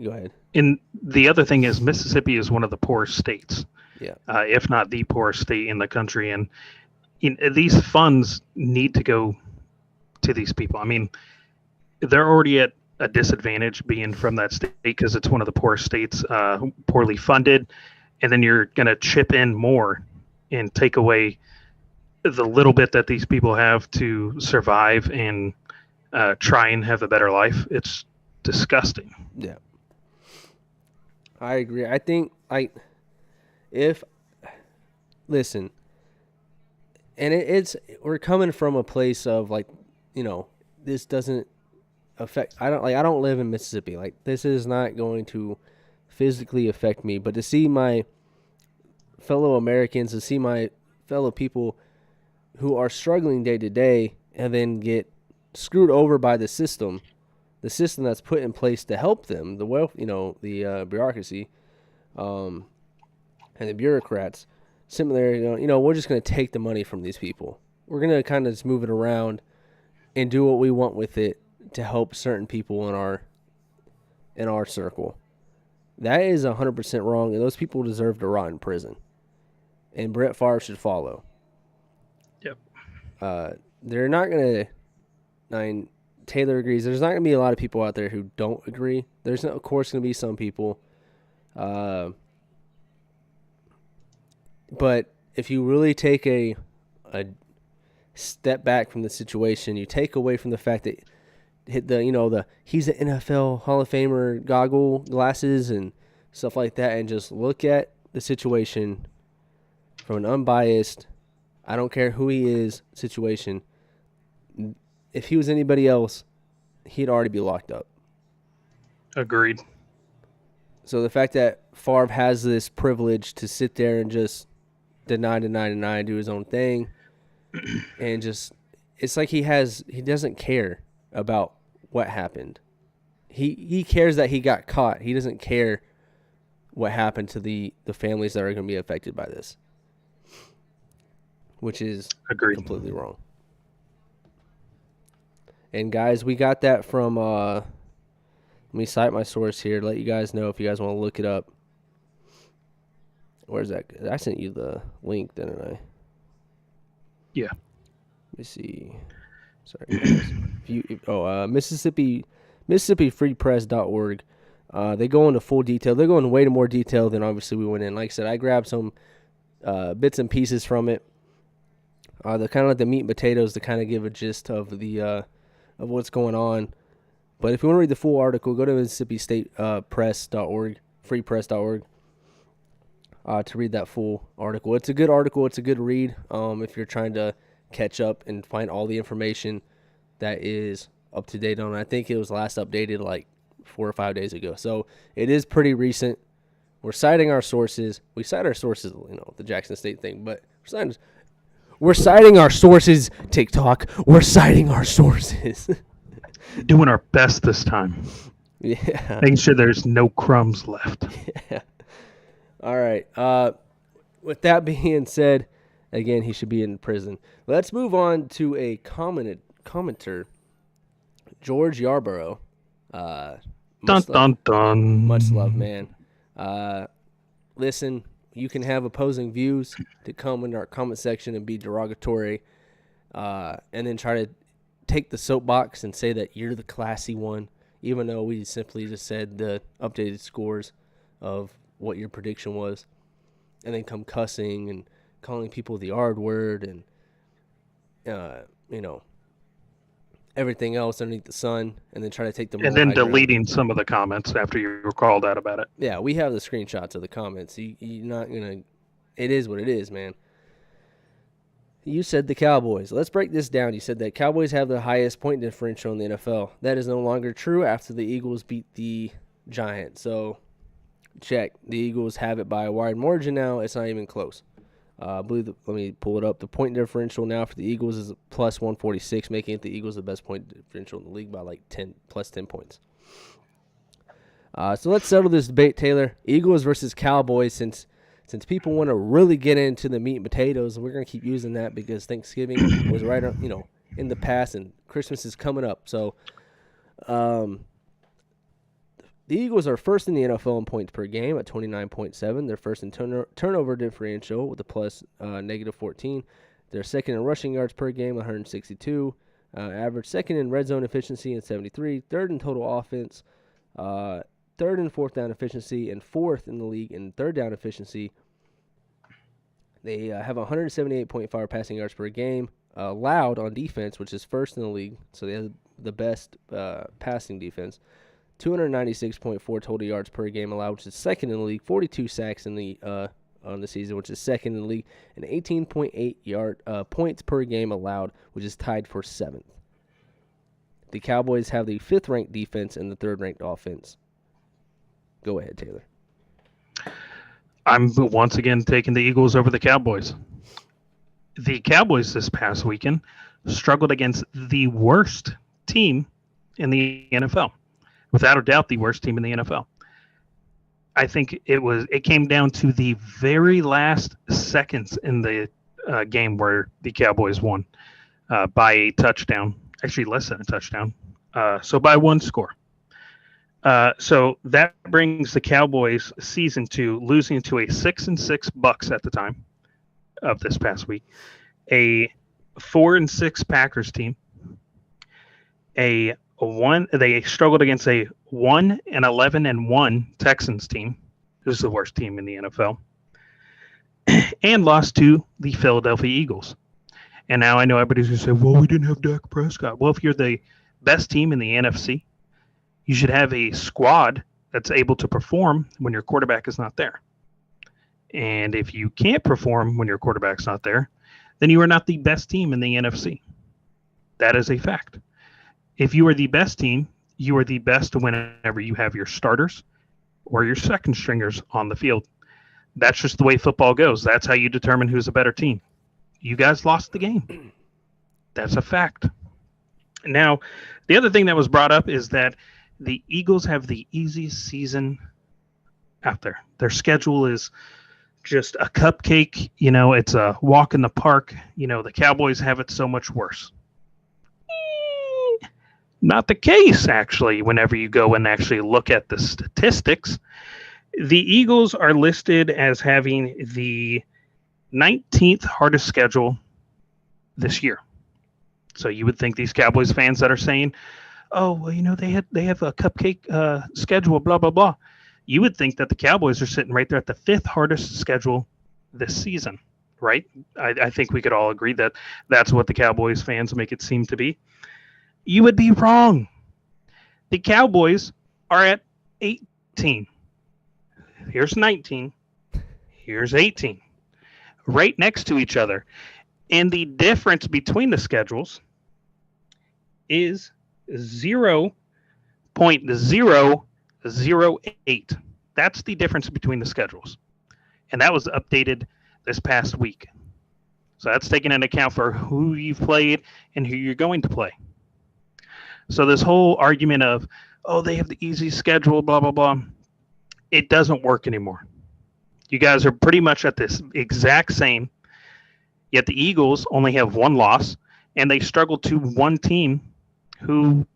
go ahead. And the other thing is Mississippi is one of the poorest states, if not the poorest state in the country. And these funds need to go to these people. I mean, they're already at a disadvantage being from that state because it's one of the poorest states, poorly funded. And then you're going to chip in more and take away the little bit that these people have to survive and try and have a better life. It's disgusting. Yeah. I agree. I think, listen, and we're coming from a place of this doesn't affect, I don't live in Mississippi. This is not going to physically affect me, but to see my fellow Americans, to see my fellow people who are struggling day to day and then get screwed over by the system that's put in place to help them, the bureaucracy, and the bureaucrats, similar, we're just going to take the money from these people. We're going to kind of just move it around and do what we want with it to help certain people in our circle. That is 100% wrong, and those people deserve to rot in prison. And Brett Favre should follow. Yep. They're not going to Taylor agrees. There's not going to be a lot of people out there who don't agree. There's, of course, going to be some people. But if you really take a step back from the situation, you take away from the fact that he's an NFL Hall of Famer glasses and stuff like that, and just look at the situation from an unbiased, I don't care who he is situation. If he was anybody else, he'd already be locked up. Agreed. So the fact that Favre has this privilege to sit there and just deny, do his own thing, and just, it's like he doesn't care about what happened. He cares that he got caught. He doesn't care what happened to the families that are going to be affected by this, which is Agreed. Completely wrong. And guys, we got that from let me cite my source here, let you guys know if you guys want to look it up. Where's that? I sent you the link, didn't I? Yeah. Let me see. Sorry, guys. MississippiFreePress.org. They go into full detail. They go into way more detail than obviously we went in. Like I said, I grabbed some bits and pieces from it. The kind of like the meat and potatoes to kind of give a gist of the of what's going on. But if you want to read the full article, go to MississippiStatePress.org, freepress.org, to read that full article. It's a good article. It's a good read if you're trying to catch up and find all the information that is up to date on it. I think it was last updated like 4 or 5 days ago. So it is pretty recent. We're citing our sources. We cite our sources, the Jackson State thing, but we're citing our sources, TikTok. We're citing our sources. Doing our best this time. Yeah. Making sure there's no crumbs left. Yeah. All right. With that being said, again, he should be in prison. Let's move on to a commenter, George Yarborough. Dun. Much love, man. Listen, you can have opposing views to come in our comment section and be derogatory, and then try to take the soapbox and say that you're the classy one, even though we simply just said the updated scores of what your prediction was, and then come cussing and calling people the R word and, everything else underneath the sun, and then try to take the and then deleting some of the comments after you were called out about it. Yeah, we have the screenshots of the comments. You're not going to – it is what it is, man. You said the Cowboys. Let's break this down. You said that Cowboys have the highest point differential in the NFL. That is no longer true after the Eagles beat the Giants. So, check. The Eagles have it by a wide margin now. It's not even close. I believe let me pull it up. The point differential now for the Eagles is plus 146, making it the Eagles the best point differential in the league by like plus 10 points. So let's settle this debate, Taylor. Eagles versus Cowboys, since people want to really get into the meat and potatoes, and we're going to keep using that because Thanksgiving was right on, in the past, and Christmas is coming up. So the Eagles are first in the NFL in points per game at 29.7. They're first in turnover differential with a plus negative 14. They're second in rushing yards per game, 162. Average second in red zone efficiency in 73. Third in total offense. Third in fourth down efficiency, and fourth in the league in third down efficiency. They have 178.5 passing yards per game allowed on defense, which is first in the league. So they have the best passing defense. 296.4 total yards per game allowed, which is second in the league. 42 sacks in the on the season, which is second in the league, and 18.8 points per game allowed, which is tied for seventh. The Cowboys have the fifth-ranked defense and the third-ranked offense. Go ahead, Taylor. I'm once again taking the Eagles over the Cowboys. The Cowboys this past weekend struggled against the worst team in the NFL. Without a doubt, the worst team in the NFL. I think it came down to the very last seconds in the game where the Cowboys won by a touchdown. Actually, less than a touchdown. So by one score. So that brings the Cowboys season to losing to a 6-6 Bucks at the time of this past week, a 4-6 Packers team, They struggled against a 1-11-1 Texans team, who's the worst team in the NFL, and lost to the Philadelphia Eagles. And now I know everybody's going to say, well, we didn't have Dak Prescott. Well, if you're the best team in the NFC, you should have a squad that's able to perform when your quarterback is not there. And if you can't perform when your quarterback's not there, then you are not the best team in the NFC. That is a fact. If you are the best team, you are the best whenever you have your starters or your second stringers on the field. That's just the way football goes. That's how you determine who's a better team. You guys lost the game. That's a fact. Now, the other thing that was brought up is that the Eagles have the easiest season out there. Their schedule is just a cupcake. It's a walk in the park. The Cowboys have it so much worse. Not the case, actually, whenever you go and actually look at the statistics. The Eagles are listed as having the 19th hardest schedule this year. So you would think these Cowboys fans that are saying, oh, well, they have a cupcake schedule, blah, blah, blah. You would think that the Cowboys are sitting right there at the 5th hardest schedule this season, right? I think we could all agree that that's what the Cowboys fans make it seem to be. You would be wrong. The Cowboys are at 18. Here's 19. Here's 18. Right next to each other. And the difference between the schedules is 0.008. That's the difference between the schedules. And that was updated this past week. So that's taken into account for who you've played and who you're going to play. So this whole argument of, oh, they have the easy schedule, blah, blah, blah, it doesn't work anymore. You guys are pretty much at this exact same, yet the Eagles only have one loss, and they struggled to one team who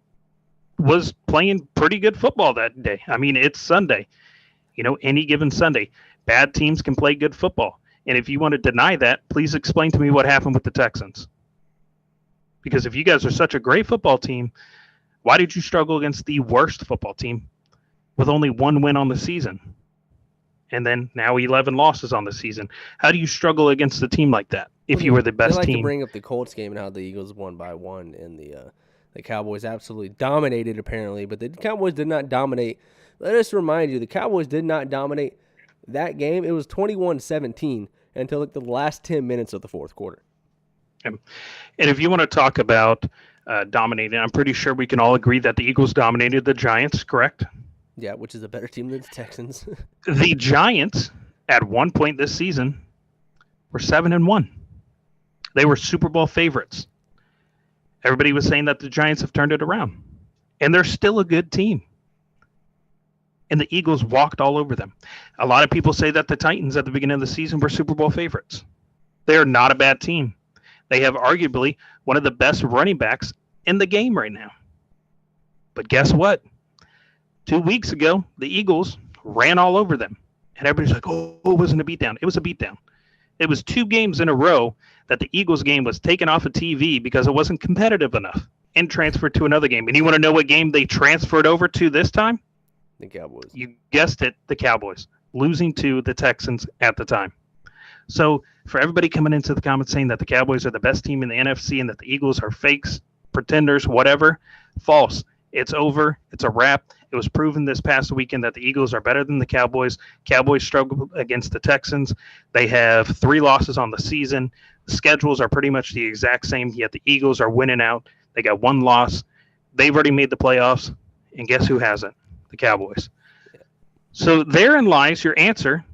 was playing pretty good football that day. I mean, it's Sunday. Any given Sunday, bad teams can play good football. And if you want to deny that, please explain to me what happened with the Texans. Because if you guys are such a great football team, why did you struggle against the worst football team with only one win on the season? And then now 11 losses on the season. How do you struggle against a team like that if you were the best team? I like team? to bring up the Colts game and how the Eagles won by 1 and the Cowboys absolutely dominated apparently, but the Cowboys did not dominate. Let us remind you, the Cowboys did not dominate that game. It was 21-17 until the last 10 minutes of the fourth quarter. And if you want to talk about dominating, I'm pretty sure we can all agree that the Eagles dominated the Giants, correct? Yeah, which is a better team than the Texans. The Giants, at one point this season, were 7-1. They were Super Bowl favorites. Everybody was saying that the Giants have turned it around. And they're still a good team. And the Eagles walked all over them. A lot of people say that the Titans at the beginning of the season were Super Bowl favorites. They are not a bad team. They have arguably one of the best running backs in the game right now. But guess what? 2 weeks ago, the Eagles ran all over them. And everybody's like, oh, it wasn't a beatdown. It was a beatdown. It was 2 games in a row that the Eagles game was taken off of TV because it wasn't competitive enough and transferred to another game. And you want to know what game they transferred over to this time? The Cowboys. You guessed it, the Cowboys, losing to the Texans at the time. So for everybody coming into the comments saying that the Cowboys are the best team in the NFC and that the Eagles are fakes, pretenders, whatever, false. It's over. It's a wrap. It was proven this past weekend that the Eagles are better than the Cowboys. Cowboys struggle against the Texans. They have 3 losses on the season. The schedules are pretty much the exact same, yet the Eagles are winning out. They got 1 loss. They've already made the playoffs, and guess who hasn't? The Cowboys. Yeah. So therein lies your answer.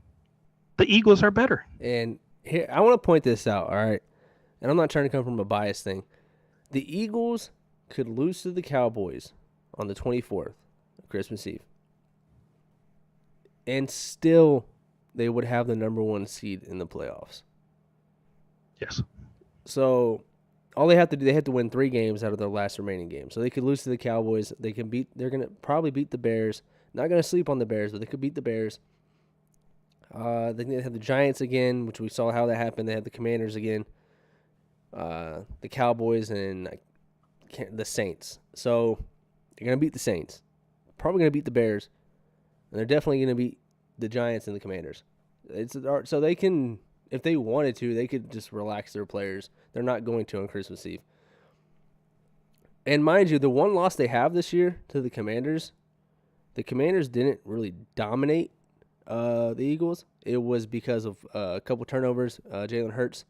The Eagles are better. And here, I want to point this out, all right? And I'm not trying to come from a bias thing. The Eagles could lose to the Cowboys on the 24th, Christmas Eve. And still, they would have the number 1 seed in the playoffs. Yes. So all they have to do, they have to win 3 games out of their last remaining games. So they could lose to the Cowboys. They're going to probably beat the Bears. Not going to sleep on the Bears, but they could beat the Bears. They have the Giants again, which we saw how that happened. They have the Commanders again. The Cowboys, and I the Saints. So they're going to beat the Saints. Probably going to beat the Bears. And they're definitely going to beat the Giants and the Commanders. So they can, if they wanted to, they could just relax their players. They're not going to on Christmas Eve. And mind you, the one loss they have this year to the Commanders didn't really dominate the Eagles. It was because of a couple turnovers. Jalen Hurts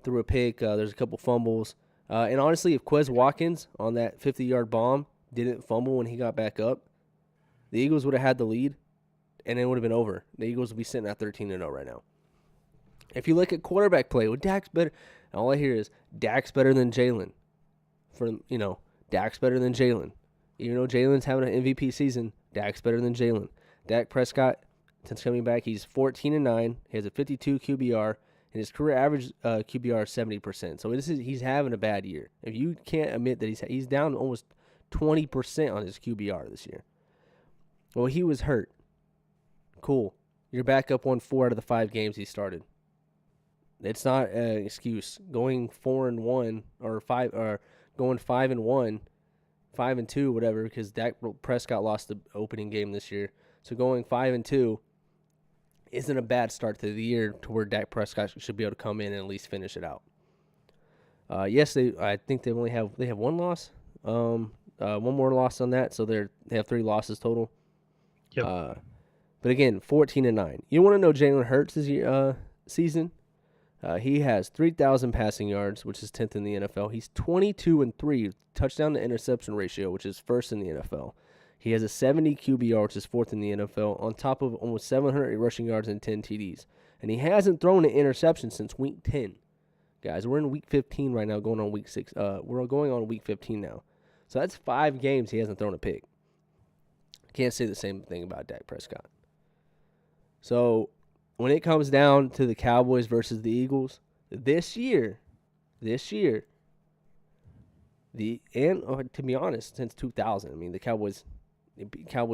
threw a pick. There's a couple fumbles. And honestly, if Quez Watkins on that 50-yard bomb didn't fumble when he got back up, the Eagles would have had the lead, and it would have been over. The Eagles would be sitting at 13-0 right now. If you look at quarterback play, well, Dak's better. All I hear is Dak's better than Jalen. Dak's better than Jalen. Even though Jalen's having an MVP season, Dak's better than Jalen. Dak Prescott, since coming back, he's 14-9. He has a 52 QBR, and his career average QBR is 70%. So he's having a bad year. If you can't admit that he's down almost 20% on his QBR this year. Well, he was hurt. Cool. Your backup won 4 out of the 5 games he started. It's not an excuse. Going 4-1 or going 5-1, 5-2, whatever, because Dak Prescott lost the opening game this year. So going 5-2 isn't a bad start to the year to where Dak Prescott should be able to come in and at least finish it out. Yes, I think they have one loss, one more loss on that, so they have 3 losses total. Yep. But again, 14-9. You want to know Jalen Hurts' season? He has 3,000 passing yards, which is 10th in the NFL. He's 22-3 touchdown to interception ratio, which is first in the NFL. He has a 70 QBR, which is 4th in the NFL, on top of almost 700 rushing yards and 10 TDs. And he hasn't thrown an interception since week 10. Guys, we're in week 15 right now, going on week 6. We're going on week 15 now. So that's 5 games he hasn't thrown a pick. Can't say the same thing about Dak Prescott. So when it comes down to the Cowboys versus the Eagles, this year, to be honest, since 2000, I mean, the Cowboys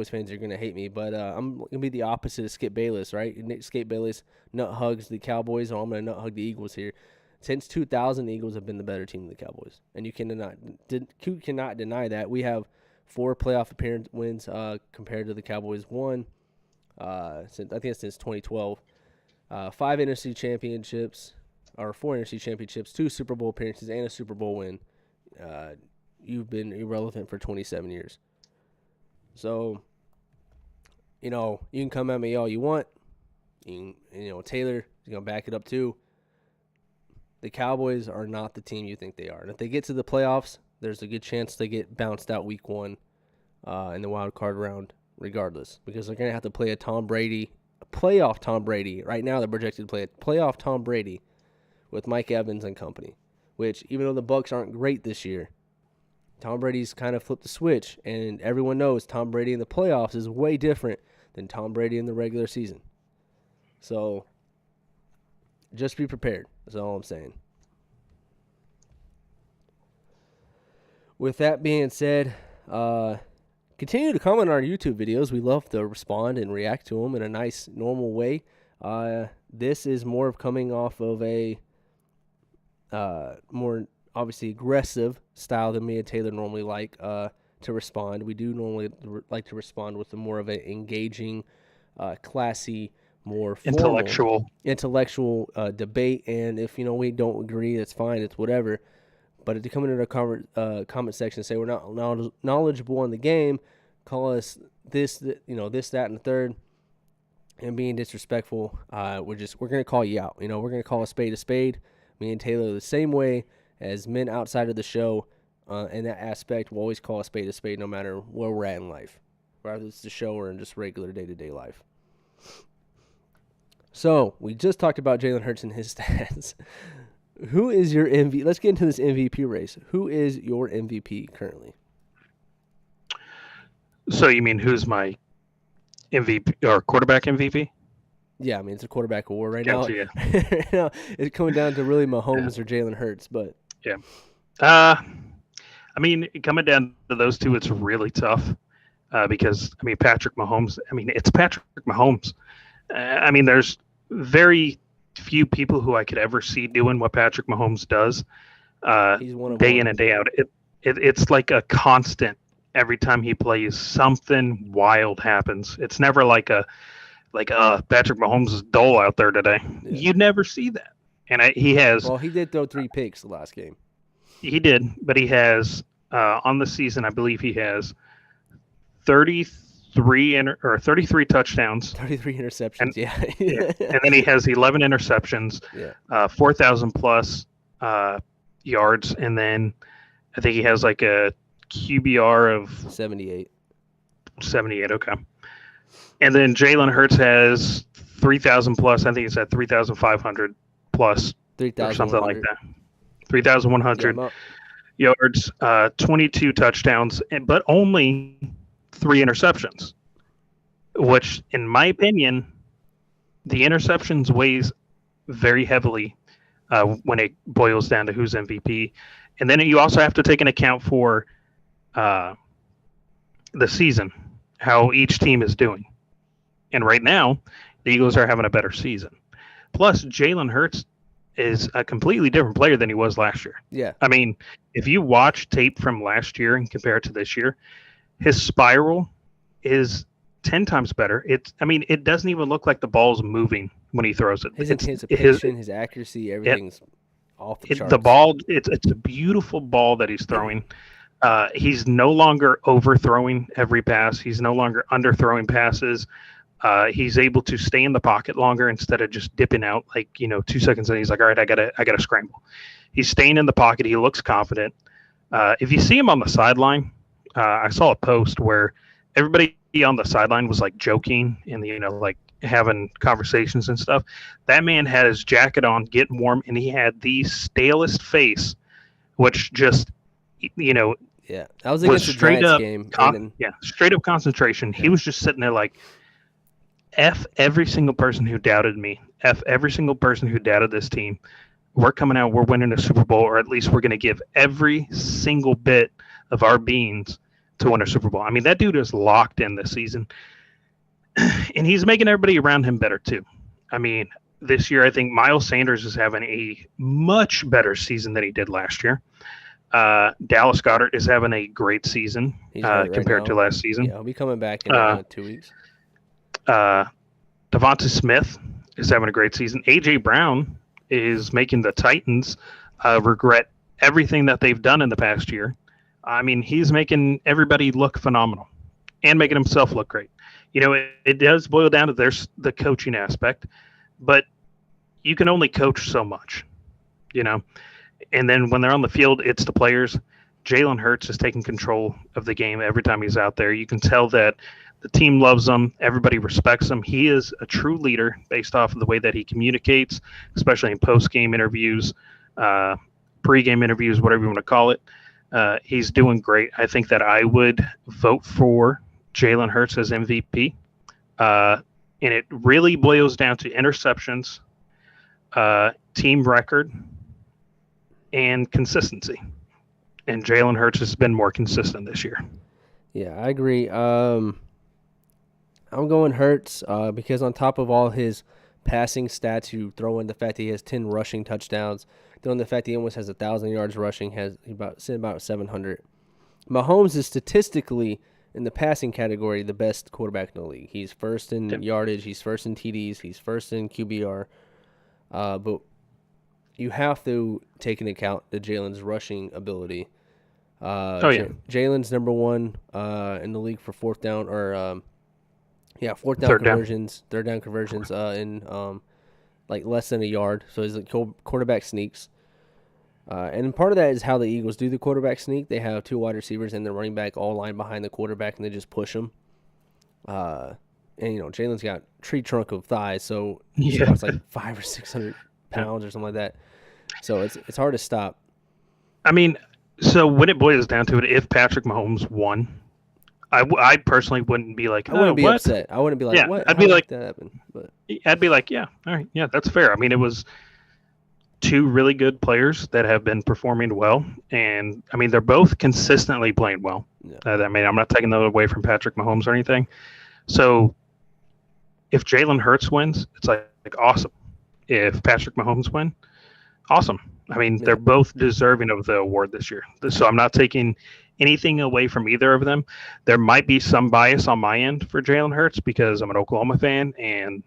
fans are going to hate me, but I'm going to be the opposite of Skip Bayless, right? Skip Bayless nut hugs the Cowboys, or I'm going to nut hug the Eagles here. Since 2000, the Eagles have been the better team than the Cowboys, and you cannot deny that. We have 4 playoff appearance wins compared to the Cowboys 1. Since 2012, 5 NFC championships, or 4 NFC championships, 2 Super Bowl appearances, and a Super Bowl win. You've been irrelevant for 27 years. So, you can come at me all you want. Taylor is going to back it up too. The Cowboys are not the team you think they are. And if they get to the playoffs, there's a good chance they get bounced out week 1 in the wild card round regardless, because they're going to have to play a playoff Tom Brady. Right now they're projected to play a playoff Tom Brady with Mike Evans and company, which even though the Bucs aren't great this year, Tom Brady's kind of flipped the switch, and everyone knows Tom Brady in the playoffs is way different than Tom Brady in the regular season. So just be prepared. That's all I'm saying. With that being said, continue to comment on our YouTube videos. We love to respond and react to them in a nice, normal way. This is more of coming off of a more obviously aggressive style than me and Taylor normally like to respond. We do normally like to respond with a more of an engaging, classy, more formal, intellectual debate. And if we don't agree, that's fine. It's whatever. But to come into the comment section and say we're not knowledgeable in the game, call us this, that, and the third, and being disrespectful, we're going to call you out. We're going to call a spade a spade. Me and Taylor the same way as men outside of the show in that aspect. We'll always call a spade no matter where we're at in life, whether it's the show or in just regular day-to-day life. So we just talked about Jalen Hurts and his stats. Who is your MVP? Let's get into this MVP race. Who is your MVP currently? So you mean who's my MVP or quarterback MVP? Yeah, I mean, it's a quarterback war right Gotcha, now. Right now. It's coming down to really Mahomes or Jalen Hurts, but yeah. I mean, coming down to those two, it's really tough because Patrick Mahomes. It's Patrick Mahomes. There's very few people who I could ever see doing what Patrick Mahomes does he's one of day in and day out. it's like a constant. Every time he plays, something wild happens. It's never like Patrick Mahomes is dull out there today. Yeah. You never see that. And he has. Well, he did throw 3 picks the last game. He did, but he has on the season, I believe he has 33 touchdowns, 33 interceptions. And, yeah. And then he has 11 interceptions. Yeah. 4,000 plus yards, and then I think he has like a QBR of 78. 78. Okay. And then Jalen Hurts has 3,000 plus. I think it's at 3,500 plus or something like that. 3,100 yards, 22 touchdowns, but only 3 interceptions, which, in my opinion, the interceptions weighs very heavily when it boils down to who's MVP. And then you also have to take into account for the season, how each team is doing. And right now, the Eagles are having a better season. Plus, Jalen Hurts is a completely different player than he was last year. Yeah. I mean, if you watch tape from last year and compare it to this year, his spiral is 10 times better. It doesn't even look like the ball's moving when he throws it. His anticipation, his accuracy, everything's off the charts. The ball, it's a beautiful ball that he's throwing. He's no longer overthrowing every pass. He's no longer underthrowing passes. He's able to stay in the pocket longer instead of just dipping out 2 seconds, and he's like, all right, I gotta scramble. He's staying in the pocket. He looks confident. If you see him on the sideline, I saw a post where everybody on the sideline was like joking and like having conversations and stuff. That man had his jacket on, getting warm, and he had the stalest face, which just yeah, that was against the Giants game. Straight up concentration. Yeah. He was just sitting there like, F every single person who doubted me. F every single person who doubted this team. We're coming out. We're winning a Super Bowl, or at least we're going to give every single bit of our beings to win a Super Bowl. I mean, that dude is locked in this season, and he's making everybody around him better too. I mean, this year I think Miles Sanders is having a much better season than he did last year. Dallas Goedert is having a great season compared to last season. Yeah, he'll be coming back in 2 weeks. Devonta Smith is having a great season. A.J. Brown is making the Titans regret everything that they've done in the past year. I mean, he's making everybody look phenomenal and making himself look great. It does boil down to there's the coaching aspect, but you can only coach so much, And then when they're on the field, it's the players. Jalen Hurts is taking control of the game every time he's out there. You can tell that the team loves him. Everybody respects him. He is a true leader based off of the way that he communicates, especially in post-game interviews, pre-game interviews, whatever you want to call it. He's doing great. I think that I would vote for Jalen Hurts as MVP. And it really boils down to interceptions, team record, and consistency. And Jalen Hurts has been more consistent this year. Yeah, I agree. I'm going Hurts because on top of all his passing stats, you throw in the fact that he has 10 rushing touchdowns, throw in the fact that he almost has 1,000 yards rushing, has about 700. Mahomes is statistically in the passing category the best quarterback in the league. He's first in yardage, he's first in TDs, he's first in QBR. But you have to take into account the Jalen's rushing ability. Jalen's number 1 in the league for fourth down conversions, third down conversions in less than a yard. So he's like quarterback sneaks. And part of that is how the Eagles do the quarterback sneak. They have 2 wide receivers and the running back all lined behind the quarterback, and they just push him. And Jalen's got tree trunk of thighs, so it's like 500 or 600 pounds or something like that. So it's hard to stop. I mean, so when it boils down to it, if Patrick Mahomes won, I personally wouldn't be like, I wouldn't be upset. I wouldn't be like, what? I'd be like, that happened? But I'd be like, yeah, all right, yeah, that's fair. I mean, it was 2 really good players that have been performing well, and I mean, they're both consistently playing well. Yeah. I mean, I'm not taking that away from Patrick Mahomes or anything. So if Jalen Hurts wins, it's like awesome. If Patrick Mahomes wins, awesome. I mean, they're both deserving of the award this year. So I'm not taking anything away from either of them. There might be some bias on my end for Jalen Hurts because I'm an Oklahoma fan and,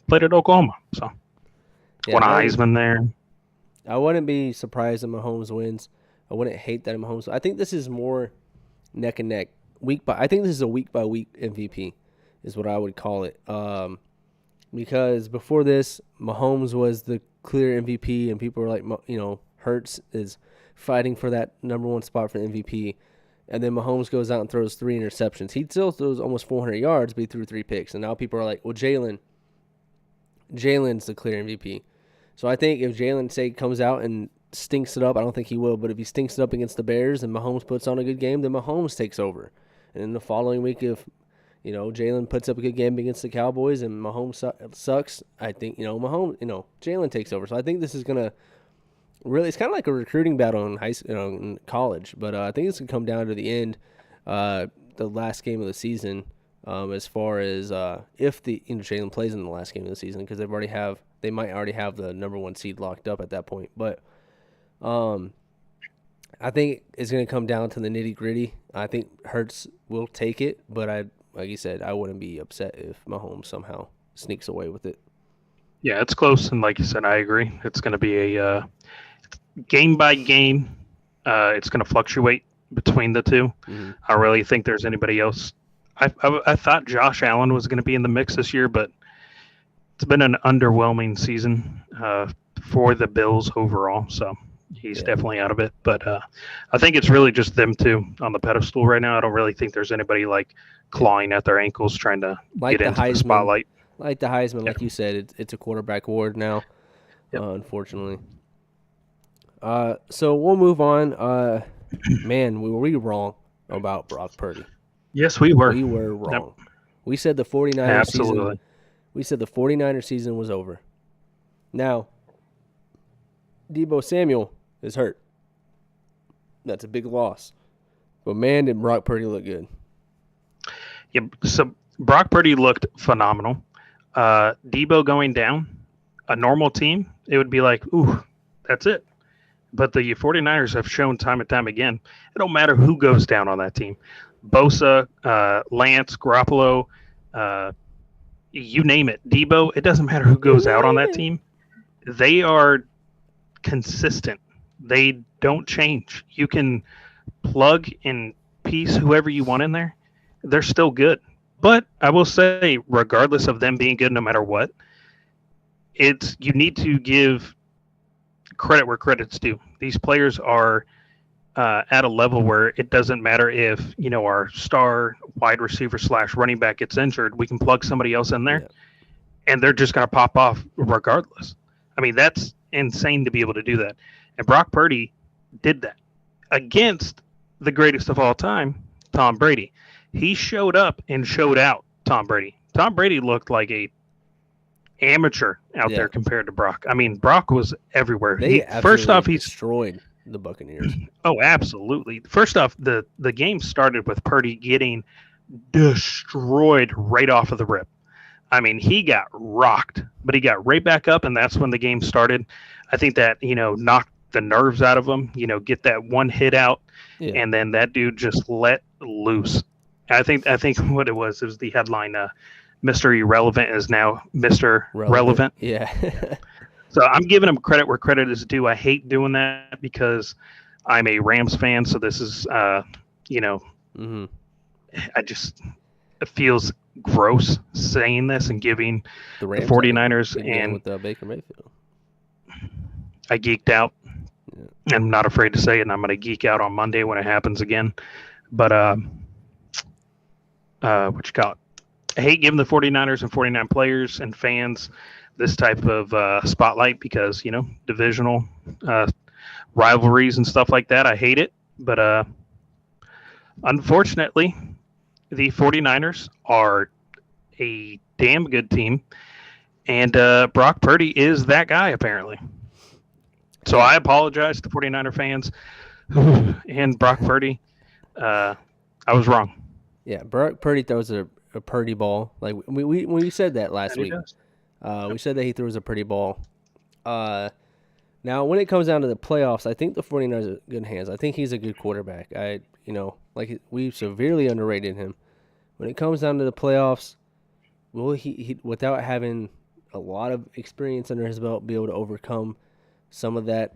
played at Oklahoma. So won a Heisman there. I wouldn't be surprised if Mahomes wins. I wouldn't hate that Mahomes. I think this is more neck and neck. I think this is a week by week MVP is what I would call it. Because before this, Mahomes was the clear MVP, and people were like, Hurts is fighting for that number one spot for MVP. And then Mahomes goes out and throws 3 interceptions. He still throws almost 400 yards, but he threw 3 picks. And now people are like, well, Jalen's the clear MVP. So I think if Jalen, comes out and stinks it up, I don't think he will, but if he stinks it up against the Bears and Mahomes puts on a good game, then Mahomes takes over. And in the following week, if Jalen puts up a good game against the Cowboys and Mahomes sucks, I think, Jalen takes over. So I think this is going to really, it's kind of like a recruiting battle in in college, but I think it's going to come down to the end, the last game of the season, as far as if Jalen plays in the last game of the season, because they might already have the number 1 seed locked up at that point. But I think it's going to come down to the nitty gritty. I think Hurts will take it, but like you said, I wouldn't be upset if Mahomes somehow sneaks away with it. Yeah, it's close, and like you said, I agree. It's going to be a game by game. It's going to fluctuate between the two. Mm-hmm. I don't really think there's anybody else. I thought Josh Allen was going to be in the mix this year, but it's been an underwhelming season for the Bills overall, so he's definitely out of it. But I think it's really just them two on the pedestal right now. I don't really think there's anybody clawing at their ankles trying to get into the spotlight. Like the Heisman, like you said, it's a quarterback award now, unfortunately. So we'll move on. Man, were we wrong about Brock Purdy? Yes, we were. We were wrong. Yep. We said the 49ers season. We said the 49ers season was over. Now, Deebo Samuel is hurt. That's a big loss. But man, did Brock Purdy look good. Yeah, so Brock Purdy looked phenomenal. Deebo going down, a normal team, it would be like, ooh, that's it. But the 49ers have shown time and time again, it don't matter who goes down on that team. Bosa, Lance, Garoppolo, you name it. Deebo, it doesn't matter who goes out on that team. They are consistent. They don't change. You can plug and piece whoever you want in there. They're still good. But I will say, regardless of them being good no matter what, you need to give credit where credit's due. These players are at a level where it doesn't matter if, our star wide receiver / running back gets injured, we can plug somebody else in there and they're just going to pop off regardless. I mean, that's insane to be able to do that. And Brock Purdy did that against the greatest of all time, Tom Brady. He showed up and showed out Tom Brady. Tom Brady looked like a amateur out there compared to Brock. I mean, Brock was everywhere. First off, he destroyed the Buccaneers. Oh, absolutely. First off, the game started with Purdy getting destroyed right off of the rip. I mean, he got rocked, but he got right back up, and that's when the game started. I think that, knocked the nerves out of him, get that one hit out, and then that dude just let loose. I think what it was the headline, Mr. Irrelevant is now Mr. Relevant. Yeah. So I'm giving him credit where credit is due. I hate doing that because I'm a Rams fan. So this is, mm-hmm. It feels gross saying this and giving the 49ers and with Baker Mayfield. I geeked out. Yeah. I'm not afraid to say it, and I'm going to geek out on Monday when it happens again. But what you call it? I hate giving the 49ers and 49 players and fans this type of spotlight because, divisional rivalries and stuff like that. I hate it. But unfortunately, the 49ers are a damn good team. And Brock Purdy is that guy, apparently. So I apologize to 49er fans and Brock Purdy. I was wrong. Yeah, Brock Purdy throws a Purdy ball. Like we said that last week. We said that he throws a Purdy ball. Now, when it comes down to the playoffs, I think the 49ers are in good hands. I think he's a good quarterback. We've severely underrated him. When it comes down to the playoffs, will he without having a lot of experience under his belt, be able to overcome some of that?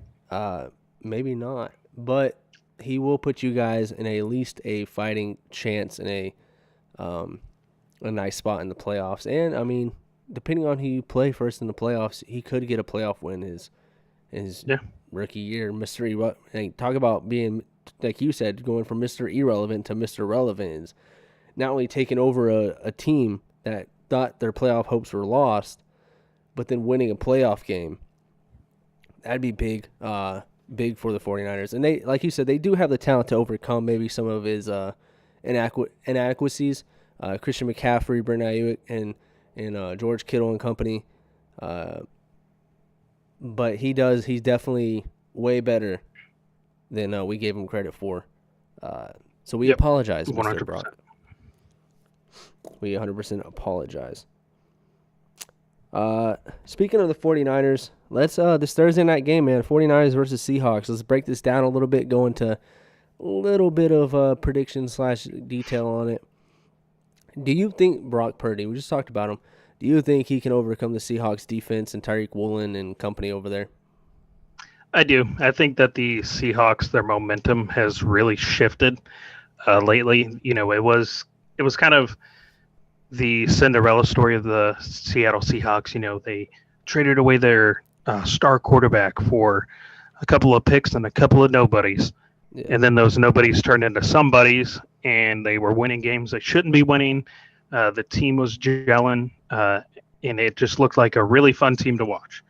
Maybe not. But he will put you guys in at least a fighting chance in a nice spot in the playoffs. And, I mean, depending on who you play first in the playoffs, he could get a playoff win his rookie year. Talk about being, like you said, going from Mr. Irrelevant to Mr. Relevant is not only taking over a team that thought their playoff hopes were lost, but then winning a playoff game. That'd be big for the 49ers. And they, like you said, they do have the talent to overcome maybe some of his inadequacies. Christian McCaffrey, Brandon Ayuk, and George Kittle and company. But he's definitely way better than we gave him credit for. So we apologize, Mr. 100%. Brock. We 100% apologize. Speaking of the 49ers, let's this Thursday night game, man, 49ers versus Seahawks. Let's break this down a little bit, go into a little bit of prediction / detail on it. Do you think Brock Purdy, we just talked about him, do you think he can overcome the Seahawks defense and Tyreek Woolen and company over there? I do. I think that the Seahawks, their momentum has really shifted lately. You know, it was kind of the Cinderella story of the Seattle Seahawks. You know, they traded away their star quarterback for a couple of picks and a couple of nobodies. Yeah. And then those nobodies turned into somebodies, and they were winning games they shouldn't be winning. The team was gelling, and it just looked like a really fun team to watch.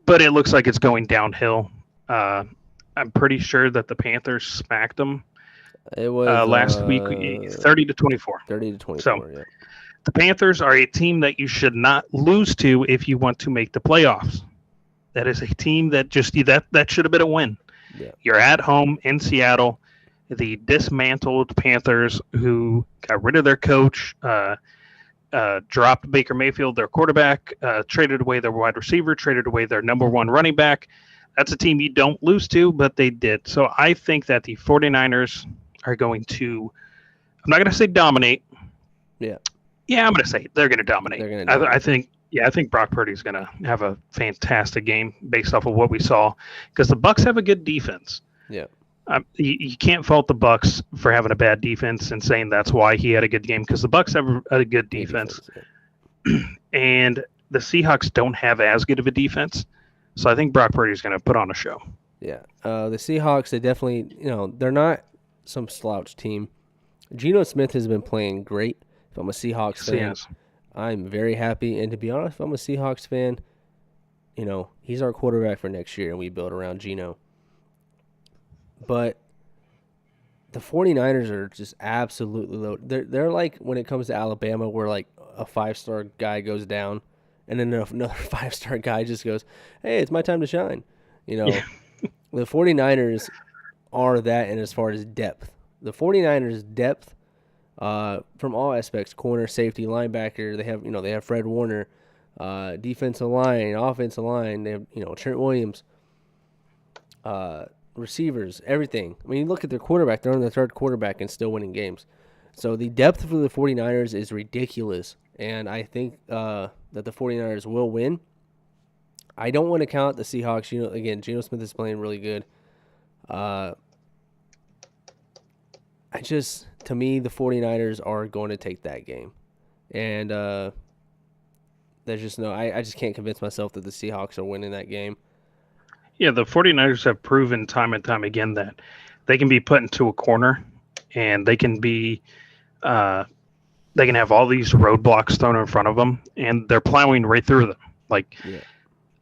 But it looks like it's going downhill. I'm pretty sure that the Panthers smacked them. It was last week, 30-24. 30-24. So yeah. The Panthers are a team that you should not lose to if you want to make the playoffs. That is a team that that should have been a win. Yeah. You're at home in Seattle. The dismantled Panthers, who got rid of their coach, dropped Baker Mayfield, their quarterback, traded away their wide receiver, traded away their number one running back. That's a team you don't lose to, but they did. So I think that the 49ers are going to, I'm not going to say dominate. Yeah. Yeah, I'm going to say they're going to dominate. They're gonna dominate. I think Brock Purdy's going to have a fantastic game based off of what we saw, because the Bucs have a good defense. Yeah. You can't fault the Bucs for having a bad defense and saying that's why he had a good game, because the Bucs have a good defense. And the Seahawks don't have as good of a defense. So I think Brock Purdy's going to put on a show. Yeah. The Seahawks, they definitely, they're not some slouch team. Geno Smith has been playing great. If I'm a Seahawks fan, Yes. I'm very happy. And to be honest, if I'm a Seahawks fan, he's our quarterback for next year, and we build around Geno. But the 49ers are just absolutely low. They're like when it comes to Alabama, where like a 5-star guy goes down, and then another 5-star guy just goes, hey, it's my time to shine. The 49ers are that, and as far as depth. The 49ers' depth from all aspects, corner, safety, linebacker, they have Fred Warner, defensive line, offensive line, they have, Trent Williams, receivers, everything. I mean, you look at their quarterback, they're on their third quarterback and still winning games. So the depth for the 49ers is ridiculous, and I think that the 49ers will win. I don't want to count the Seahawks. Again, Geno Smith is playing really good. To me, the 49ers are going to take that game. And there's just I just can't convince myself that the Seahawks are winning that game. Yeah, the 49ers have proven time and time again that they can be put into a corner, and they can be they can have all these roadblocks thrown in front of them, and they're plowing right through them. Like,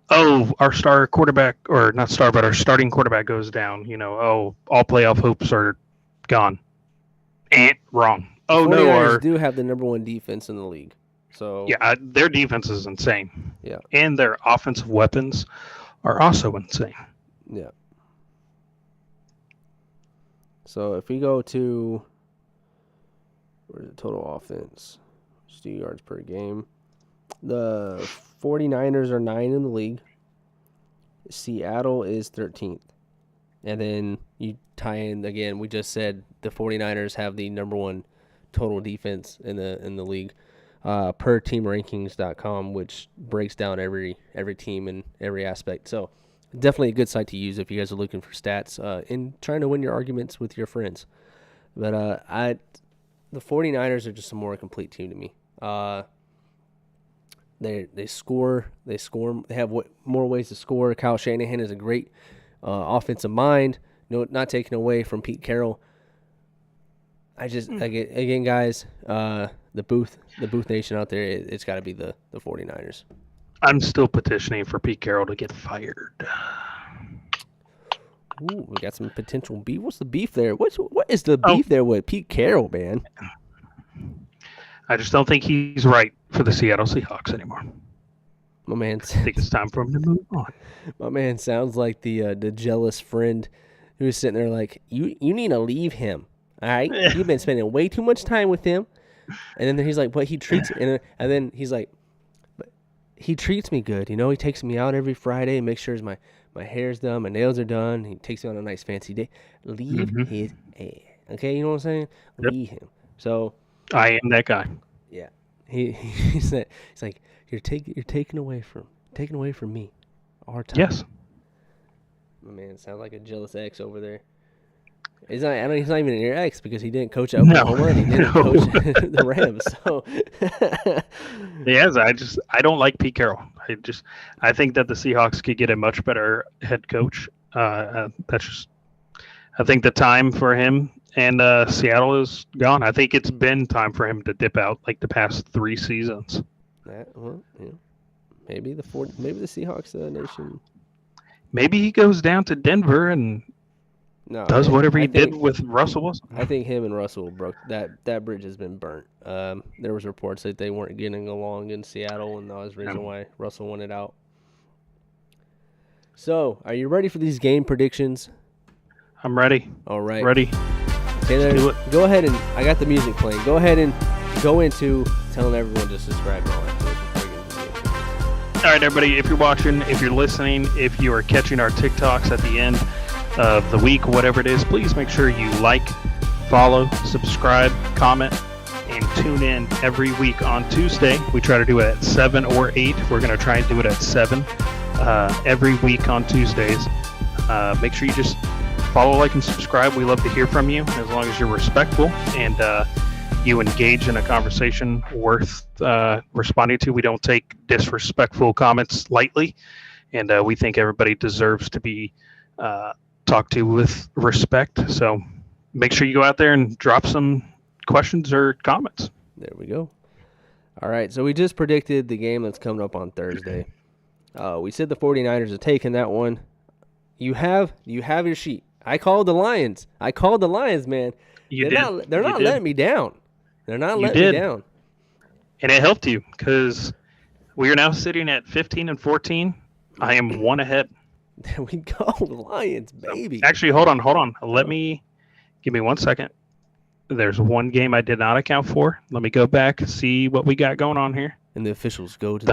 our star quarterback, or not star, but our starting quarterback goes down. All playoff hopes are gone. Wrong. Oh, the 49ers no, do have the number one defense in the league. So yeah, their defense is insane. Yeah, and their offensive weapons are also insane. Yeah. So if we go to where's the total offense, 2 yards per game, the 49ers are 9 in the league. Seattle is 13th. And then you tie in, again, we just said the 49ers have the number one total defense in the league per teamrankings.com, which breaks down every team in every aspect. So definitely a good site to use if you guys are looking for stats and trying to win your arguments with your friends. But the 49ers are just a more complete team to me. They score. They have more ways to score. Kyle Shanahan is a great offensive mind. No, not taken away from Pete Carroll. I just again, guys, the Booth Nation out there, it's got to be the 49ers. I'm still petitioning for Pete Carroll to get fired. Ooh, we got some potential beef. What's the beef there? What is the beef there with Pete Carroll, man? I just don't think he's right for the Seattle Seahawks anymore. My man, I think it's time for him to move on. My man sounds like the jealous friend who was sitting there like, you need to leave him. All right, you've been spending way too much time with him. And then he's like, but he treats, and then he's like, but he treats me good. You know, he takes me out every Friday and makes sure my hair's done, my nails are done. He takes me on a nice fancy day. Leave his ass. Okay, you know what I'm saying? Yep. Leave him. So I am that guy. Yeah, he's like, you're taking away from me, our time. Yes. My man sounds like a jealous ex over there. He's not even your ex because he didn't coach Oklahoma and he didn't coach the Rams. So yes, I don't like Pete Carroll. I think that the Seahawks could get a much better head coach. I think the time for him and Seattle is gone. I think it's been time for him to dip out like the past 3 seasons. Maybe the Seahawks nation. Maybe he goes down to Denver and does whatever he did with Russell Wilson. I think him and Russell broke that bridge has been burnt. There was reports that they weren't getting along in Seattle, and that was the reason why Russell wanted out. So, are you ready for these game predictions? I'm ready. All right. Ready. Okay, go ahead and I got the music playing. Go ahead and go into telling everyone to subscribe and all that. All right, everybody, if you're watching, if you're listening, if you are catching our TikToks at the end of the week, whatever it is, please make sure you like, follow, subscribe, comment, and tune in every week on Tuesday. We try to do it at 7 or 8. We're going to try and do it at 7 every week on Tuesdays. Make sure you just follow, like, and subscribe. We love to hear from you as long as you're respectful and you engage in a conversation worth responding to. We don't take disrespectful comments lightly, and we think everybody deserves to be talked to with respect. So make sure you go out there and drop some questions or comments. There we go. All right, so we just predicted the game that's coming up on Thursday. We said the 49ers are taking that one. You have your sheet. I called the Lions, man. They're not letting me down. They're not letting me down. And it helped you because we are now sitting at 15-14. I am 1 ahead. There we go, Lions, baby. Actually, hold on. Give me 1 second. There's one game I did not account for. Let me go back and see what we got going on here. And the officials go to the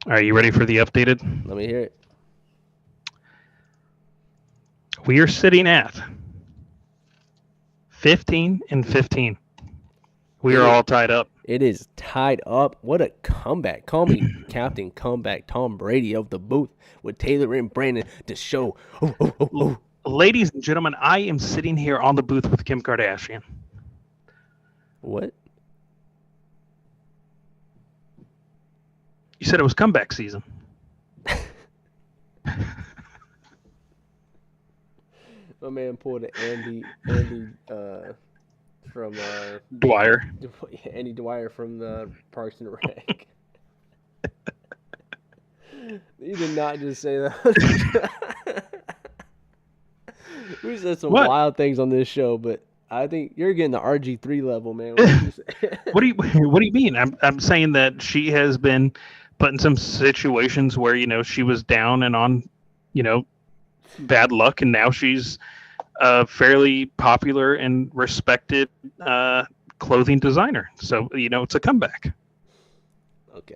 Are you ready for the updated? Let me hear it. We are sitting at 15-15. We are all tied up. It is tied up. What a comeback. Call me Captain Comeback Tom Brady of the booth with Tailor and Brandon to show. Oh. Ladies and gentlemen, I am sitting here on the booth with Kim Kardashian. What? You said it was comeback season. My man pulled an Andy from Dwyer. Andy Dwyer from the Parks and Rec. You did not just say that. We said some wild things on this show, but I think you're getting the RG3 level, man. What do you mean? I'm saying that she has been put in some situations where, she was down and on, bad luck, and now she's a fairly popular and respected clothing designer. So, it's a comeback. Okay.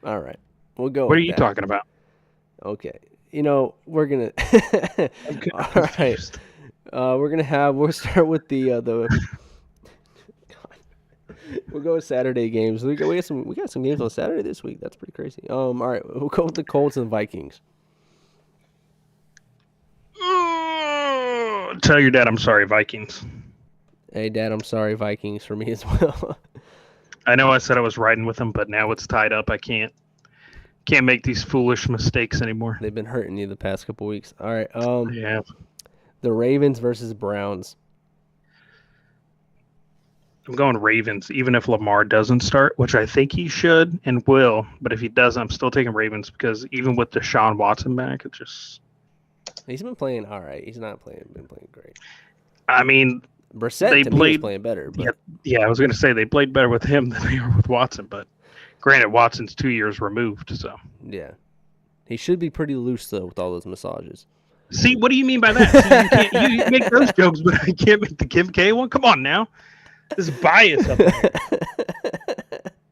All right. We'll go What with are you that. talking about? Okay. We're going to All right. We'll start with the we'll go with Saturday games. We got some games on Saturday this week. That's pretty crazy. All right, we'll go with the Colts and Vikings. Tell your dad I'm sorry, Vikings. Hey, Dad, I'm sorry, Vikings for me as well. I know I said I was riding with them, but now it's tied up. I can't make these foolish mistakes anymore. They've been hurting you the past couple weeks. All right. Yeah. The Ravens versus Browns. I'm going Ravens, even if Lamar doesn't start, which I think he should and will. But if he doesn't, I'm still taking Ravens because even with Deshaun Watson back, it just. He's been playing all right. He's not been playing great. I mean, Brissett to me is playing better. But... Yeah, I was going to say they played better with him than they are with Watson. But granted, Watson's 2 years removed, so. Yeah. He should be pretty loose, though, with all those massages. See, what do you mean by that? See, you make those jokes, but I can't make the Kim K one? Come on now. This bias up there.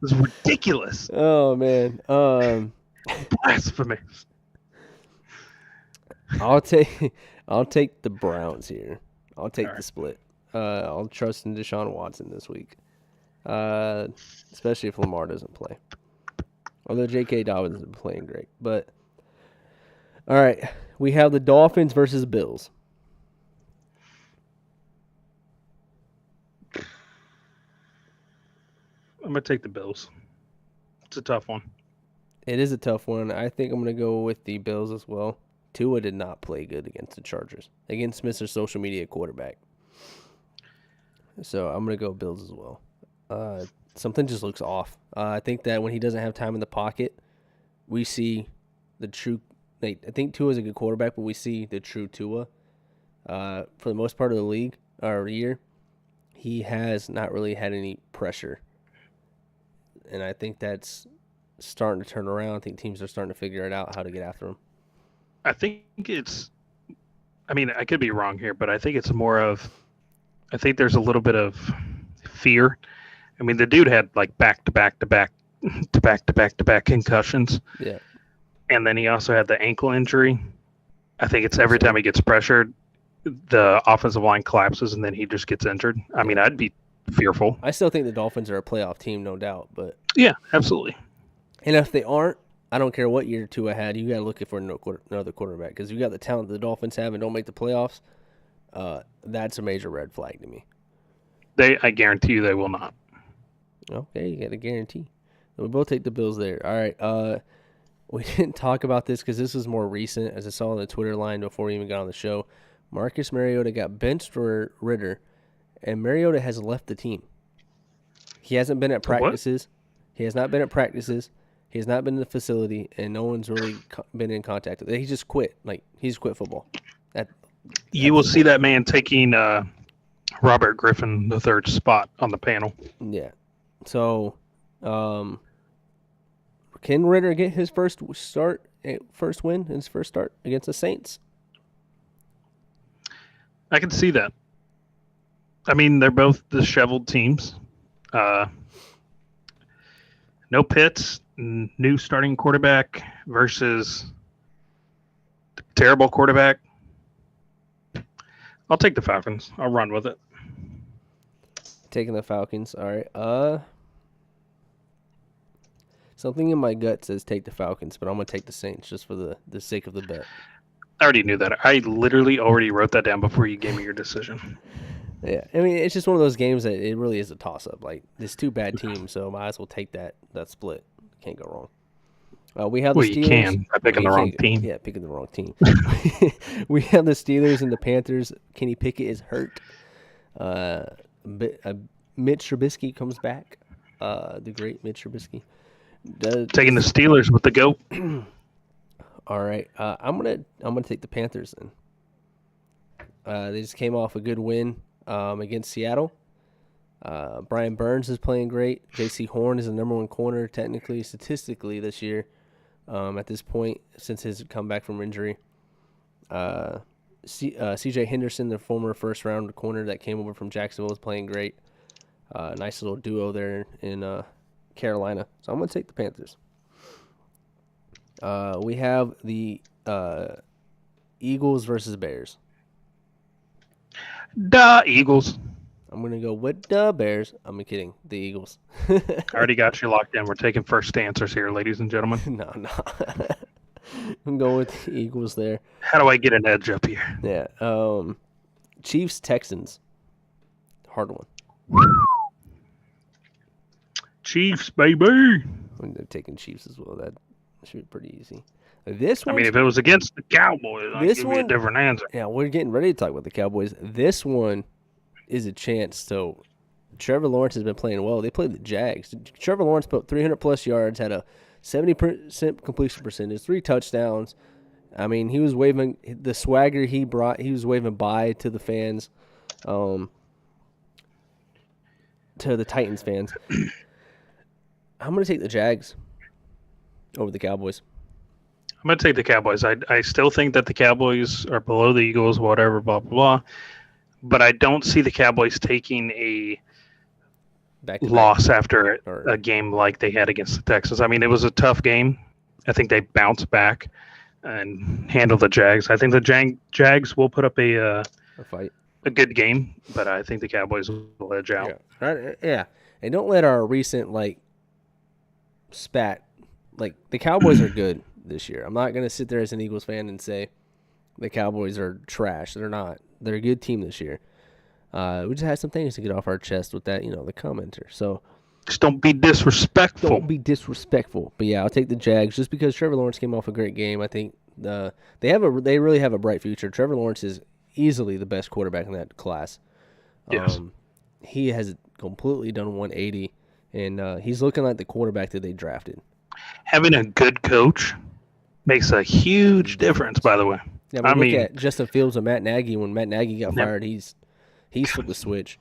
This is ridiculous. Oh, man. Blasphemous. I'll take the Browns here. I'll take the split. I'll trust in Deshaun Watson this week, especially if Lamar doesn't play. Although J.K. Dobbins is playing great. But, all right, we have the Dolphins versus Bills. I'm going to take the Bills. It's a tough one. It is a tough one. I think I'm going to go with the Bills as well. Tua did not play good against the Chargers, against Mr. Social Media quarterback. So I'm going to go Bills as well. Something just looks off. I think that when he doesn't have time in the pocket, we see the true. I think Tua is a good quarterback, but we see the true Tua. For the most part of the league or year, he has not really had any pressure. And I think that's starting to turn around. I think teams are starting to figure it out how to get after him. I think it's, I mean, I could be wrong here, but I think it's more of, I think there's a little bit of fear. I mean, the dude had like back-to-back concussions. Yeah. And then he also had the ankle injury. I think it's every time he gets pressured, the offensive line collapses and then he just gets injured. I mean, I'd be fearful. I still think the Dolphins are a playoff team, no doubt. But yeah, absolutely. And if they aren't, I don't care what year Tua had. You got to look for another quarterback because you got the talent the Dolphins have and don't make the playoffs. That's a major red flag to me. I guarantee you they will not. Okay, you got a guarantee. We both take the Bills there. All right. We didn't talk about this because this was more recent, as I saw on the Twitter line before we even got on the show. Marcus Mariota got benched for Ritter, and Mariota has left the team. He hasn't been at practices. He has not been at practices. He has not been in the facility, and no one's really been in contact with him. He just quit. He's quit football. You will see that man taking Robert Griffin III's spot on the panel. Yeah. So, can Ritter get his first win in his first start against the Saints? I can see that. I mean, they're both disheveled teams. No Pitts, new starting quarterback versus terrible quarterback. I'll take the Falcons. I'll run with it. Taking the Falcons. All right. Something in my gut says take the Falcons, but I'm going to take the Saints just for the sake of the bet. I already knew that. I literally already wrote that down before you gave me your decision. Yeah, I mean, it's just one of those games that it really is a toss-up. Like, there's two bad teams, so might as well take that split. Can't go wrong. We have the Steelers. You can by picking the wrong team. Yeah, picking the wrong team. We have the Steelers and the Panthers. Kenny Pickett is hurt. Mitch Trubisky comes back. The great Mitch Trubisky. Taking the Steelers with the GOAT. All right, I'm gonna take the Panthers then. They just came off a good win against Seattle. Brian Burns is playing great. J.C. Horn is the number one corner technically, statistically this year. At this point, since his comeback from injury, C.J. Henderson, the former first-round corner that came over from Jacksonville, is playing great. Nice little duo there in Carolina. So I'm going to take the Panthers. We have the Eagles versus Bears. Duh, Eagles. I'm going to go with the Bears. I'm kidding. The Eagles. I already got you locked in. We're taking first answers here, ladies and gentlemen. No. I'm going with the Eagles there. How do I get an edge up here? Yeah. Chiefs, Texans. Hard one. Chiefs, baby. They're taking Chiefs as well. That should be pretty easy. This one. I mean, if it was against the Cowboys, I'd give you a different answer. Yeah, we're getting ready to talk about the Cowboys. This one is a chance. So Trevor Lawrence has been playing well. They played the Jags. Trevor Lawrence put 300-plus yards, had a 70% completion percentage, 3 touchdowns. I mean, he was waving the swagger he brought. He was waving bye to the fans, to the Titans fans. I'm going to take the Jags over the Cowboys. I'm going to take the Cowboys. I still think that the Cowboys are below the Eagles, whatever, blah, blah, blah. But I don't see the Cowboys taking a loss after a game like they had against the Texans. I mean, it was a tough game. I think they bounced back and handled the Jags. I think the Jags will put up a fight, a good game, but I think the Cowboys will edge out. Yeah. And don't let our recent, spat. The Cowboys are good this year. I'm not going to sit there as an Eagles fan and say the Cowboys are trash. They're not. They're a good team this year. We just had some things to get off our chest with that, the commenter. So just don't be disrespectful. But yeah, I'll take the Jags just because Trevor Lawrence came off a great game. I think they really have a bright future. Trevor Lawrence is easily the best quarterback in that class. Yes. He has completely done 180, and he's looking like the quarterback that they drafted. Having a good coach makes a huge difference, by the way. Yeah, look at Justin Fields and Matt Nagy. When Matt Nagy got fired, he's flipped the switch.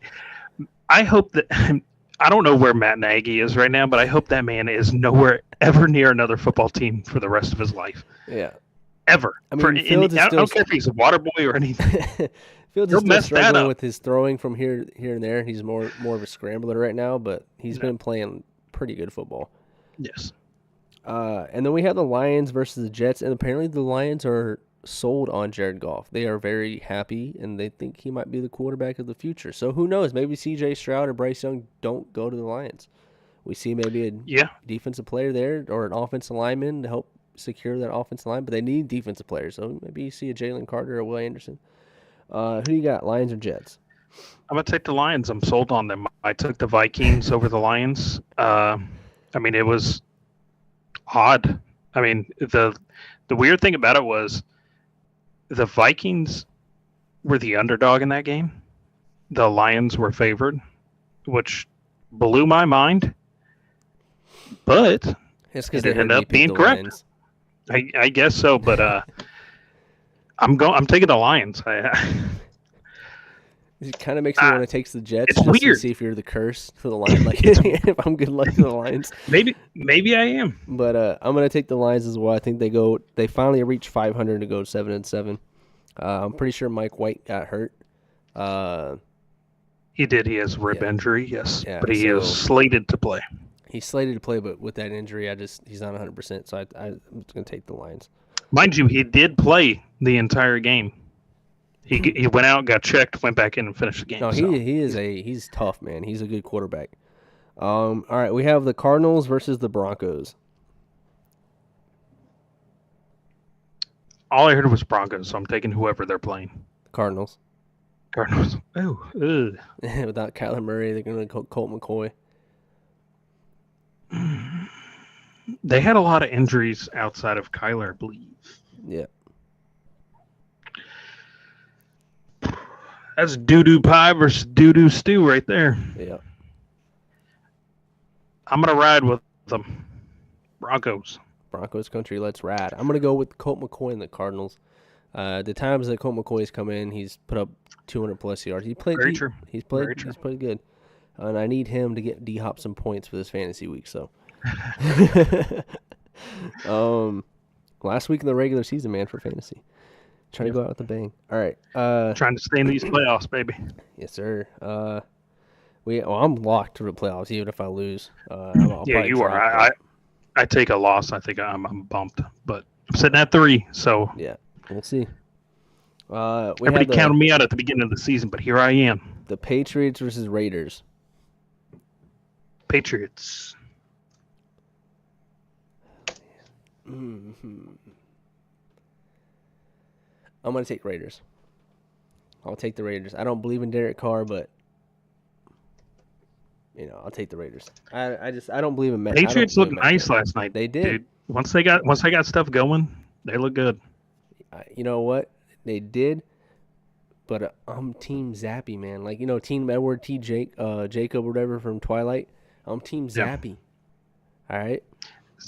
I hope that I don't know where Matt Nagy is right now, but I hope that man is nowhere ever near another football team for the rest of his life. Yeah, ever. I mean, I don't care if he's a water boy or anything. Fields is still struggling with his throwing from here and there. He's more of a scrambler right now, but he's been playing pretty good football. Yes. And then we have the Lions versus the Jets, and apparently the Lions are sold on Jared Goff. They are very happy, and they think he might be the quarterback of the future. So who knows? Maybe C.J. Stroud or Bryce Young don't go to the Lions. We see maybe a defensive player there or an offensive lineman to help secure that offensive line, but they need defensive players. So maybe you see a Jalen Carter or Will Anderson. Who do you got, Lions or Jets? I'm going to take the Lions. I'm sold on them. I took the Vikings over the Lions. I mean, it was odd. I mean, the weird thing about it was the Vikings were the underdog in that game. The Lions were favored, which blew my mind. But it's because it ended up being correct. I guess so, but I'm taking the Lions. It kind of makes me want to take the Jets. It's just weird. To see if you're the curse for the Lions. If I'm good luck to the Lions. Maybe I am. But I'm going to take the Lions as well. I think they finally reached 500 to go 7-7. I'm pretty sure Mike White got hurt. He did. He has rib injury, yes. Yeah, but he is slated to play. He's slated to play, but with that injury, he's not 100%. So I'm going to take the Lions. Mind you, he did play the entire game. He went out, got checked, went back in, and finished the game. No, he's tough, man. He's a good quarterback. All right, we have the Cardinals versus the Broncos. All I heard was Broncos, so I'm taking whoever they're playing. Cardinals. Oh, ugh. Without Kyler Murray, they're going to go Colt McCoy. They had a lot of injuries outside of Kyler, I believe. Yeah. That's doo-doo pie versus doo-doo stew right there. Yeah. I'm going to ride with them. Broncos country, let's ride. I'm going to go with Colt McCoy and the Cardinals. The times that Colt McCoy's come in, he's put up 200-plus yards. He's played good. And I need him to get D-Hop some points for this fantasy week. So, last week in the regular season, man, for fantasy. Trying to go out with a bang. All right. Trying to stay in these playoffs, baby. Yes, sir. I'm locked to the playoffs, even if I lose. I'll you are. I take a loss, I think I'm bumped. But I'm sitting at 3, so Yeah, we'll see. Everybody counted me out at the beginning of the season, but here I am. The Patriots versus Raiders. Patriots. Mm-hmm. I'm going to take Raiders. I'll take the Raiders. I don't believe in Derek Carr, but I'll take the Raiders. I don't believe in Matt. Patriots looked nice last night. They did. Dude. Once they got stuff going, they look good. You know what? They did. But I'm Team Zappy, man. Like, Team Edward T. Jacob or whatever from Twilight. I'm Team Zappy. Yeah. All right?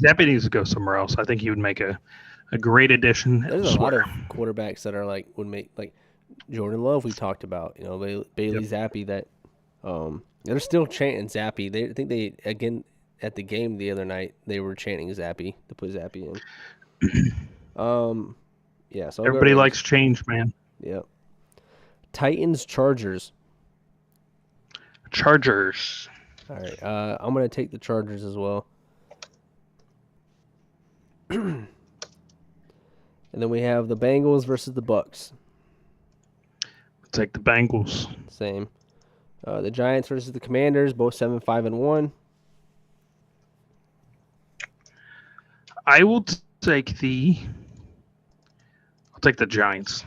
Zappy needs to go somewhere else. I think he would make a great addition. There's a lot of quarterbacks that are would make, Jordan Love we talked about. Bailey Zappy that they're still chanting Zappy. I think they, again, at the game the other night, they were chanting Zappy to put Zappy in. Yeah, so everybody likes change, man. Yep. Titans, Chargers. Chargers. All right. I'm going to take the Chargers as well. And then we have the Bengals versus the Bucks. Take the Bengals. Same. The Giants versus the Commanders, both 7-5-1. I will take the Giants.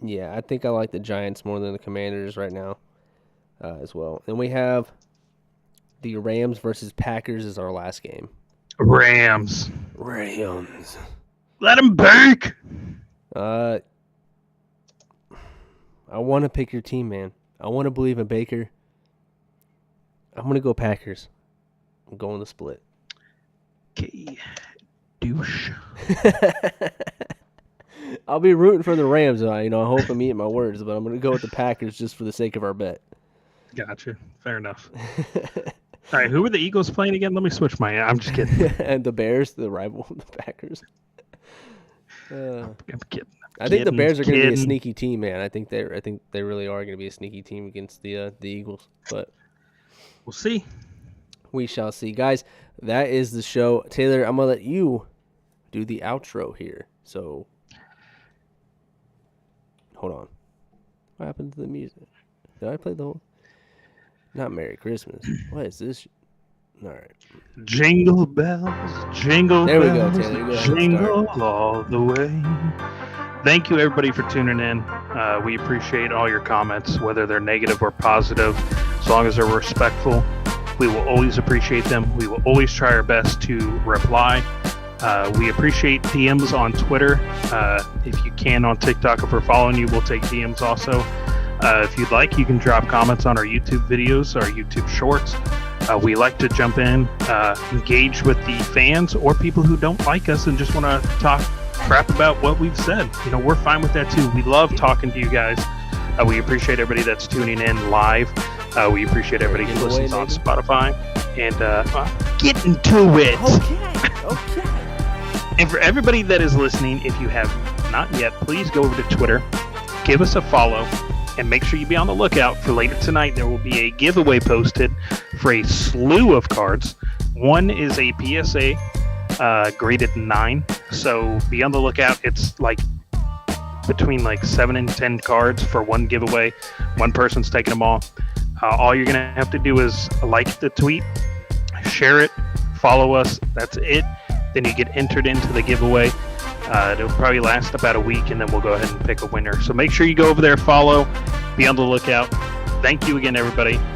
Yeah, I think I like the Giants more than the Commanders right now as well. Then we have the Rams versus Packers as our last game. Rams. Let them bake. I want to pick your team, man. I want to believe in Baker. I'm going to go Packers. I'm going the split. Okay. Douche. I'll be rooting for the Rams. I hope I'm eating my words, but I'm going to go with the Packers just for the sake of our bet. Gotcha. Fair enough. All right, who were the Eagles playing again? Let me switch my. I'm just kidding. And the Bears, the rival of the Packers. I'm kidding. I think the Bears are going to be a sneaky team, man. I think they really are going to be a sneaky team against the Eagles. But we'll see. We shall see, guys. That is the show. Taylor, I'm going to let you do the outro here. So, hold on. What happened to the music? Did I play the whole? Not Merry Christmas. What is this? All right. Jingle bells, jingle there bells, we go, Taylor. jingle all the way. Thank you, everybody, for tuning in. We appreciate all your comments, whether they're negative or positive, as long as they're respectful. We will always appreciate them. We will always try our best to reply. We appreciate DMs on Twitter. If you can on TikTok, if we're following you, we'll take DMs also. If you'd like, you can drop comments on our YouTube videos, our YouTube shorts. We like to jump in, engage with the fans or people who don't like us and just want to talk crap about what we've said. We're fine with that too. We love talking to you guys. We appreciate everybody that's tuning in live. We appreciate everybody who listens on Spotify. And get into it. Okay. And for everybody that is listening, if you have not yet, please go over to Twitter, give us a follow, and make sure you be on the lookout for later tonight. There will be a giveaway posted for a slew of cards. One is a PSA graded 9, so be on the lookout. It's between 7 and 10 cards for one giveaway. One person's taking them all. All you're gonna have to do is like the tweet, share it, follow us. That's it. Then you get entered into the giveaway. It'll probably last about a week, and then we'll go ahead and pick a winner. So make sure you go over there, follow, be on the lookout. Thank you again, everybody.